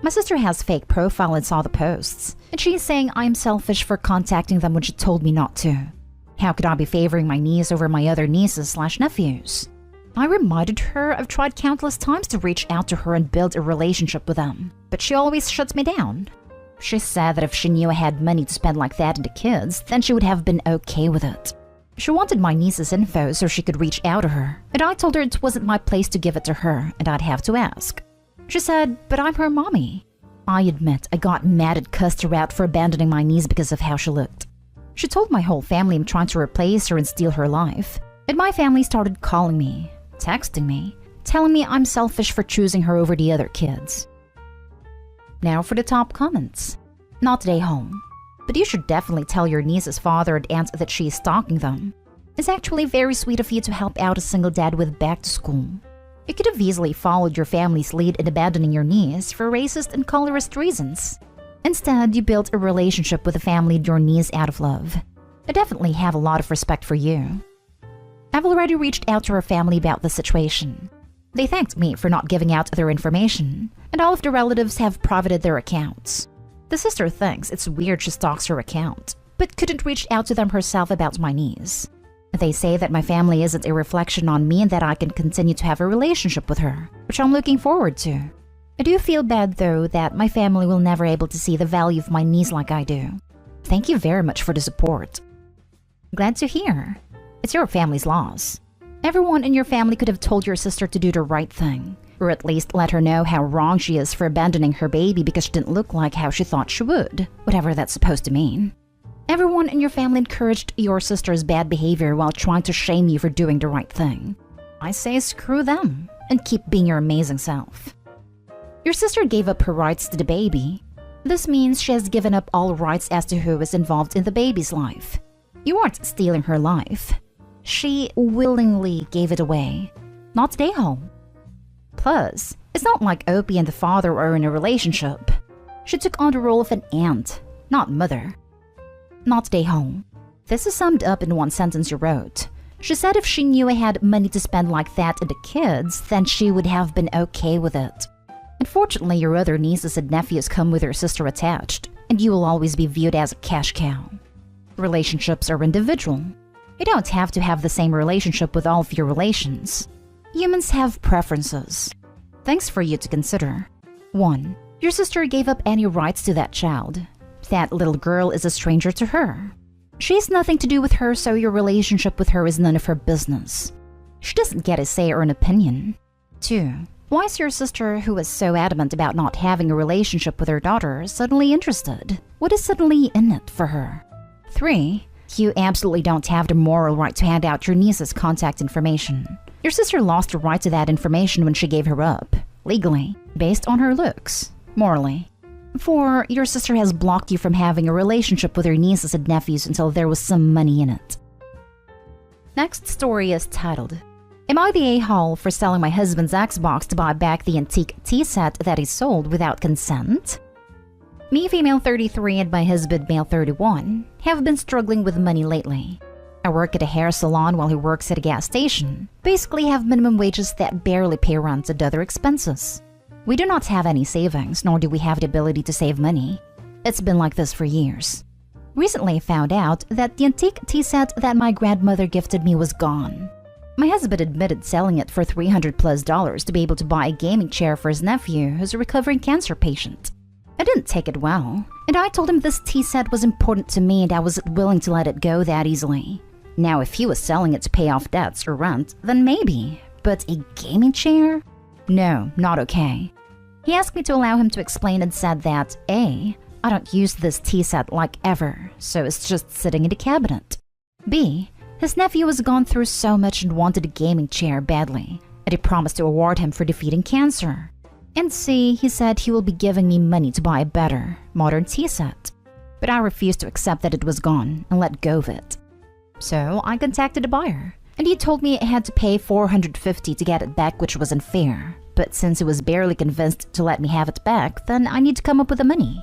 My sister has fake profile and saw the posts, and she's saying I'm selfish for contacting them when she told me not to. How could I be favoring my niece over my other nieces/nephews? I reminded her I've tried countless times to reach out to her and build a relationship with them, but she always shuts me down. She said that if she knew I had money to spend like that on the kids, then she would have been okay with it. She wanted my niece's info so she could reach out to her, and I told her it wasn't my place to give it to her and I'd have to ask. She said, but I'm her mommy. I admit I got mad and cussed her out for abandoning my niece because of how she looked. She told my whole family I'm trying to replace her and steal her life, and my family started calling me, texting me, telling me I'm selfish for choosing her over the other kids. Now for the top comments. Not today home. But you should definitely tell your niece's father and aunt that she is stalking them. It's actually very sweet of you to help out a single dad with back to school. You could have easily followed your family's lead in abandoning your niece for racist and colorist reasons. Instead, you built a relationship with the family your niece out of love. I definitely have a lot of respect for you. I've already reached out to her family about the situation. They thanked me for not giving out their information, and all of the relatives have privated their accounts. The sister thinks it's weird she stalks her account, but couldn't reach out to them herself about my niece. They say that my family isn't a reflection on me and that I can continue to have a relationship with her, which I'm looking forward to. I do feel bad though that my family will never able to see the value of my niece like I do. Thank you very much for the support. Glad to hear. It's your family's loss. Everyone in your family could have told your sister to do the right thing, or at least let her know how wrong she is for abandoning her baby because she didn't look like how she thought she would, whatever that's supposed to mean. Everyone in your family encouraged your sister's bad behavior while trying to shame you for doing the right thing. I say screw them, and keep being your amazing self. Your sister gave up her rights to the baby. This means she has given up all rights as to who is involved in the baby's life. You aren't stealing her life. She willingly gave it away. Not today home. Plus, it's not like Opie and the father are in a relationship. She took on the role of an aunt, not mother. Not today home. This is summed up in one sentence you wrote. She said if she knew I had money to spend like that on the kids, then she would have been okay with it. Unfortunately, your other nieces and nephews come with your sister attached, and you will always be viewed as a cash cow. Relationships are individual. You don't have to have the same relationship with all of your relations. Humans have preferences. Things for you to consider. 1. Your sister gave up any rights to that child. That little girl is a stranger to her. She has nothing to do with her, so your relationship with her is none of her business. She doesn't get a say or an opinion. 2. Why is your sister, who is so adamant about not having a relationship with her daughter, suddenly interested? What is suddenly in it for her? 3. You absolutely don't have the moral right to hand out your niece's contact information. Your sister lost the right to that information when she gave her up, legally, based on her looks, morally. 4. Your sister has blocked you from having a relationship with her nieces and nephews until there was some money in it. Next story is titled, Am I the a-hole for selling my husband's Xbox to buy back the antique tea set that he sold without consent? Me, female 33, and my husband, male 31, have been struggling with money lately. I work at a hair salon while he works at a gas station. Basically have minimum wages that barely pay rent and other expenses. We do not have any savings, nor do we have the ability to save money. It's been like this for years. Recently I found out that the antique tea set that my grandmother gifted me was gone. My husband admitted selling it for $300+ to be able to buy a gaming chair for his nephew who's a recovering cancer patient. I didn't take it well, and I told him this tea set was important to me and I wasn't willing to let it go that easily. Now if he was selling it to pay off debts or rent, then maybe, but a gaming chair? No, not okay. He asked me to allow him to explain and said that A, I don't use this tea set like ever, so it's just sitting in the cabinet. B, his nephew has gone through so much and wanted a gaming chair badly, and he promised to award him for defeating cancer. And C, he said he will be giving me money to buy a better, modern tea set. But I refused to accept that it was gone and let go of it. So I contacted the buyer, and he told me I had to pay $450 to get it back, which was unfair. But since he was barely convinced to let me have it back, then I need to come up with the money.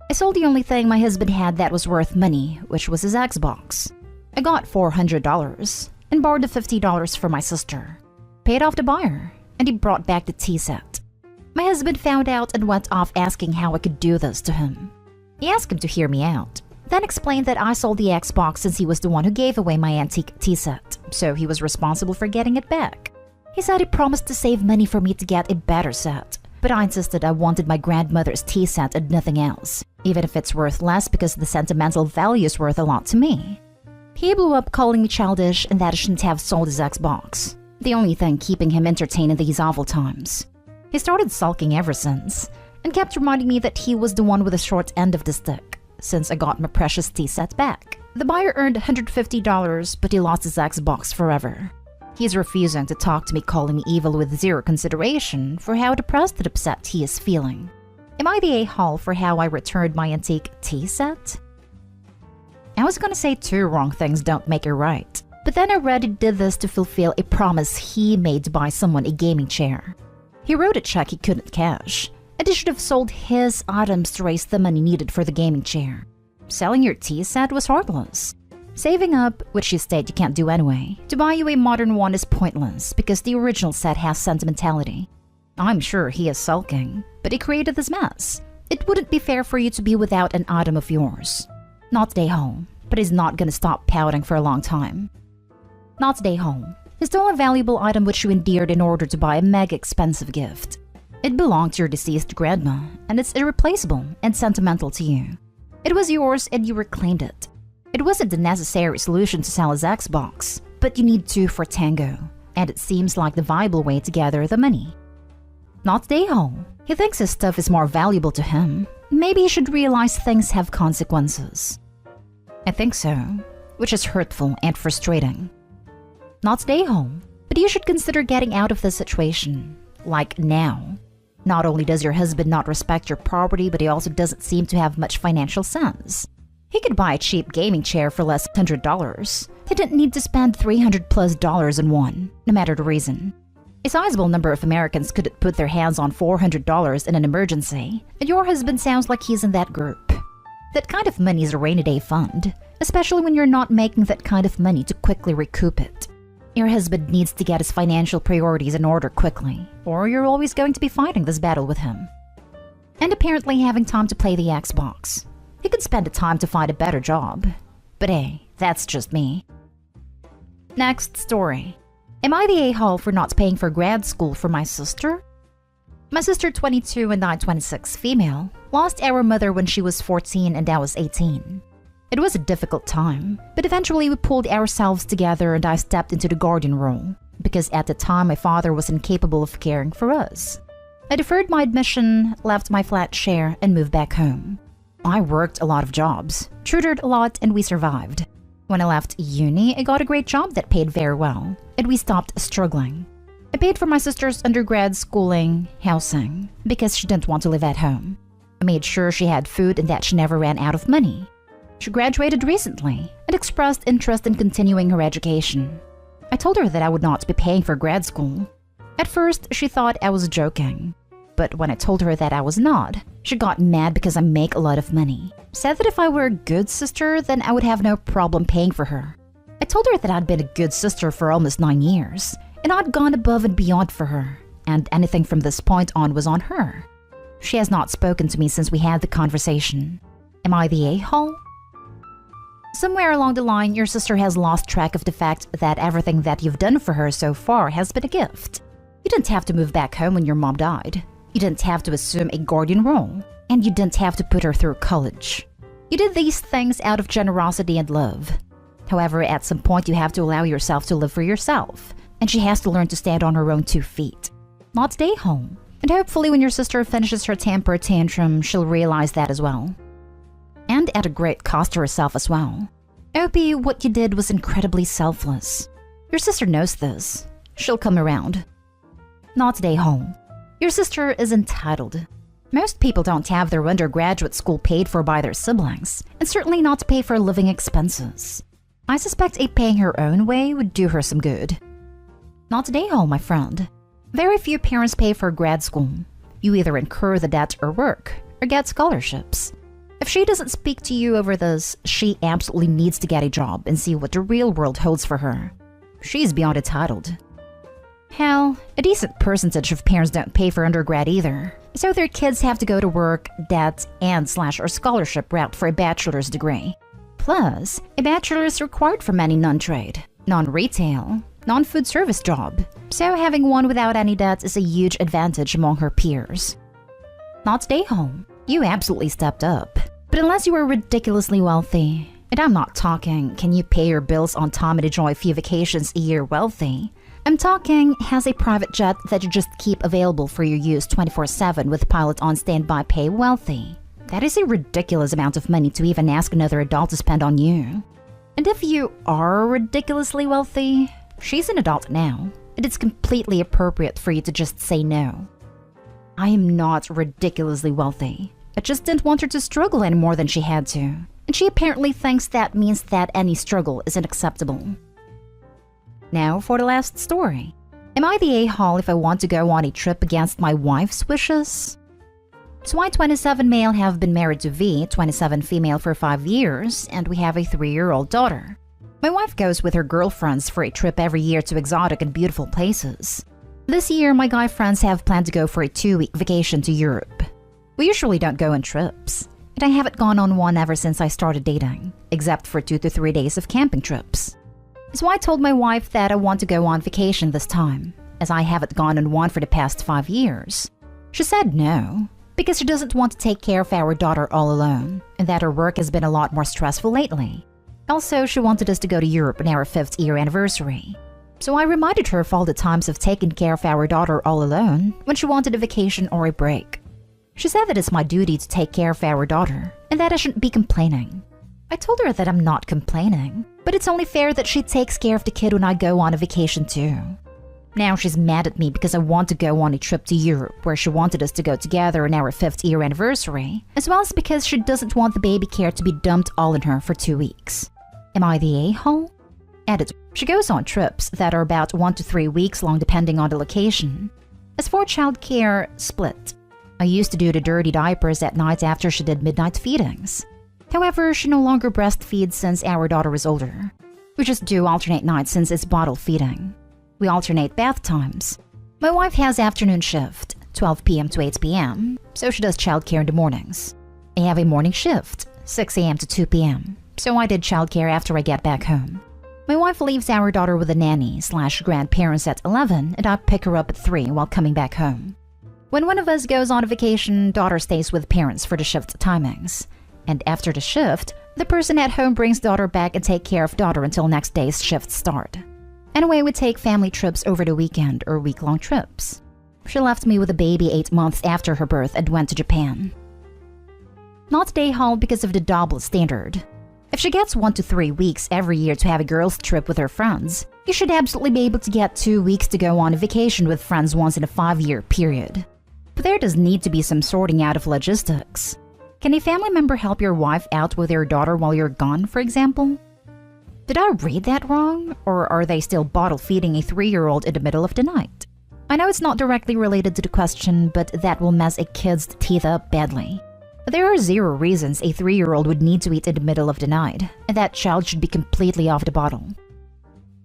I sold the only thing my husband had that was worth money, which was his Xbox. I got $400 and borrowed the $50 from my sister, paid off the buyer, and he brought back the tea set. My husband found out and went off asking how I could do this to him. He asked him to hear me out, then explained that I sold the Xbox since he was the one who gave away my antique tea set, so he was responsible for getting it back. He said he promised to save money for me to get a better set, but I insisted I wanted my grandmother's tea set and nothing else, even if it's worth less because the sentimental value is worth a lot to me. He blew up calling me childish and that I shouldn't have sold his Xbox, the only thing keeping him entertained in these awful times. He started sulking ever since, and kept reminding me that he was the one with the short end of the stick, since I got my precious tea set back. The buyer earned $150, but he lost his Xbox forever. He's refusing to talk to me, calling me evil with zero consideration for how depressed and upset he is feeling. Am I the a-hole for how I returned my antique tea set? I was gonna say 2 wrong things don't make it right, but then I read he did this to fulfill a promise he made to buy someone a gaming chair. He wrote a check he couldn't cash, and he should have sold his items to raise the money needed for the gaming chair. Selling your tea set was heartless. Saving up, which you state you can't do anyway, to buy you a modern one is pointless because the original set has sentimentality. I'm sure he is sulking, but he created this mess. It wouldn't be fair for you to be without an item of yours. Not stay home, but he's not gonna stop pouting for a long time. Not stay home. He stole a valuable item which you endeared in order to buy a mega expensive gift. It belonged to your deceased grandma, and it's irreplaceable and sentimental to you. It was yours and you reclaimed it. It wasn't the necessary solution to sell his Xbox, but you need 2 for tango, and it seems like the viable way to gather the money. Not stay home. He thinks his stuff is more valuable to him. Maybe he should realize things have consequences. I think so, which is hurtful and frustrating. Not stay home, but you should consider getting out of this situation, like now. Not only does your husband not respect your property, but he also doesn't seem to have much financial sense. He could buy a cheap gaming chair for less than $100. He didn't need to spend $300+ in one, no matter the reason. A sizable number of Americans couldn't put their hands on $400 in an emergency, and your husband sounds like he's in that group. That kind of money is a rainy day fund, especially when you're not making that kind of money to quickly recoup it. Your husband needs to get his financial priorities in order quickly, or you're always going to be fighting this battle with him. And apparently having time to play the Xbox. He could spend the time to find a better job. But hey, that's just me. Next story. Am I the a-hole for not paying for grad school for my sister? My sister, 22 and I, 26, female, lost our mother when she was 14 and I was 18. It was a difficult time, but eventually we pulled ourselves together and I stepped into the guardian role, because at the time my father was incapable of caring for us. I deferred my admission, left my flat share, and moved back home. I worked a lot of jobs, tutored a lot, and we survived. When I left uni, I got a great job that paid very well, and we stopped struggling. I paid for my sister's undergrad schooling, housing, because she didn't want to live at home. I made sure she had food and that she never ran out of money. She graduated recently and expressed interest in continuing her education. I told her that I would not be paying for grad school. At first, she thought I was joking. But when I told her that I was not, she got mad because I make a lot of money. Said that if I were a good sister, then I would have no problem paying for her. I told her that I'd been a good sister for almost 9 years, and I'd gone above and beyond for her, and anything from this point on was on her. She has not spoken to me since we had the conversation. Am I the a-hole? Somewhere along the line, your sister has lost track of the fact that everything that you've done for her so far has been a gift. You didn't have to move back home when your mom died. You didn't have to assume a guardian role. And you didn't have to put her through college. You did these things out of generosity and love. However, at some point you have to allow yourself to live for yourself. And she has to learn to stand on her own 2 feet. Not stay home. And hopefully when your sister finishes her temper tantrum, she'll realize that as well. And at a great cost to herself as well. Opie, what you did was incredibly selfless. Your sister knows this. She'll come around. Not stay home. Your sister is entitled. Most people don't have their undergraduate school paid for by their siblings, and certainly not to pay for living expenses. I suspect a paying her own way would do her some good. Not stay home, my friend. Very few parents pay for grad school. You either incur the debt or work, or get scholarships. If she doesn't speak to you over this, she absolutely needs to get a job and see what the real world holds for her. She's beyond entitled. Hell, a decent percentage of parents don't pay for undergrad either, so their kids have to go to work, debt, and/or scholarship route for a bachelor's degree. Plus, a bachelor is required for any non-trade, non-retail, non-food service job, so having one without any debt is a huge advantage among her peers. Not stay home. You absolutely stepped up. But unless you are ridiculously wealthy, and I'm not talking can you pay your bills on time and enjoy a few vacations a year wealthy, I'm talking has a private jet that you just keep available for your use 24/7 with pilot on standby pay wealthy. That is a ridiculous amount of money to even ask another adult to spend on you. And if you are ridiculously wealthy, she's an adult now, and it's completely appropriate for you to just say no. I am not ridiculously wealthy. I just didn't want her to struggle any more than she had to, and she apparently thinks that means that any struggle isn't acceptable. Now for the last story. Am I the a-hole if I want to go on a trip against my wife's wishes? So I, 27 male, have been married to V, 27 female, for 5 years, and we have a 3-year-old daughter. My wife goes with her girlfriends for a trip every year to exotic and beautiful places. This year, my guy friends have planned to go for a 2-week vacation to Europe. We usually don't go on trips, and I haven't gone on one ever since I started dating, except for 2 to 3 days of camping trips. So I told my wife that I want to go on vacation this time, as I haven't gone on one for the past 5 years. She said no, because she doesn't want to take care of our daughter all alone, and that her work has been a lot more stressful lately. Also, she wanted us to go to Europe on our 5th year anniversary. So I reminded her of all the times of taking care of our daughter all alone when she wanted a vacation or a break. She said that it's my duty to take care of our daughter, and that I shouldn't be complaining. I told her that I'm not complaining, but it's only fair that she takes care of the kid when I go on a vacation too. Now she's mad at me because I want to go on a trip to Europe where she wanted us to go together on our 5th year anniversary, as well as because she doesn't want the baby care to be dumped all on her for 2 weeks. Am I the a-hole? Edit. She goes on trips that are about 1 to 3 weeks long depending on the location. As for child care, split. I used to do the dirty diapers at night after she did midnight feedings. However, she no longer breastfeeds since our daughter is older. We just do alternate nights since it's bottle feeding. We alternate bath times. My wife has afternoon shift, 12 p.m. to 8 p.m., so she does childcare in the mornings. I have a morning shift, 6 a.m. to 2 p.m., so I did childcare after I get back home. My wife leaves our daughter with a nanny/grandparents at 11, and I pick her up at 3 while coming back home. When one of us goes on a vacation, daughter stays with parents for the shift timings. And after the shift, the person at home brings daughter back and take care of daughter until next day's shift start. Anyway, we take family trips over the weekend or week-long trips. She left me with a baby 8 months after her birth and went to Japan. Not day home because of the double standard. If she gets 1 to 3 weeks every year to have a girls' trip with her friends, you should absolutely be able to get 2 weeks to go on a vacation with friends once in a 5-year period. But there does need to be some sorting out of logistics. Can a family member help your wife out with your daughter while you're gone, for example? Did I read that wrong? Or are they still bottle feeding a 3-year-old in the middle of the night? I know it's not directly related to the question, but that will mess a kid's teeth up badly. There are 0 reasons a 3-year-old would need to eat in the middle of the night, and that child should be completely off the bottle.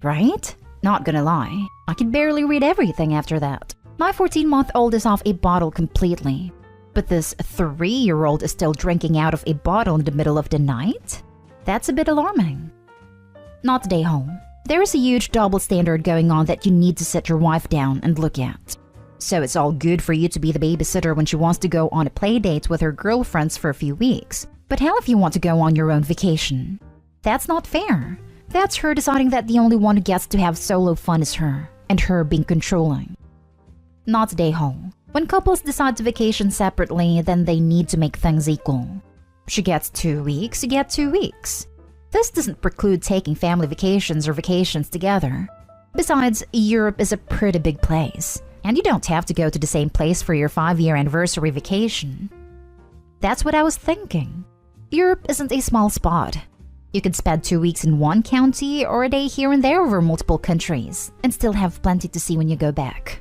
Right? Not gonna lie, I could barely read everything after that. My 14-month-old is off a bottle completely. But this 3-year-old is still drinking out of a bottle in the middle of the night? That's a bit alarming. Not today, home. There is a huge double standard going on that you need to sit your wife down and look at. So it's all good for you to be the babysitter when she wants to go on a play date with her girlfriends for a few weeks. But how if you want to go on your own vacation? That's not fair. That's her deciding that the only one who gets to have solo fun is her, and her being controlling. Not today, home. When couples decide to vacation separately, then they need to make things equal. She gets 2 weeks, you get 2 weeks. This doesn't preclude taking family vacations or vacations together. Besides, Europe is a pretty big place, and you don't have to go to the same place for your 5-year anniversary vacation. That's what I was thinking. Europe isn't a small spot. You could spend 2 weeks in one county or a day here and there over multiple countries, and still have plenty to see when you go back.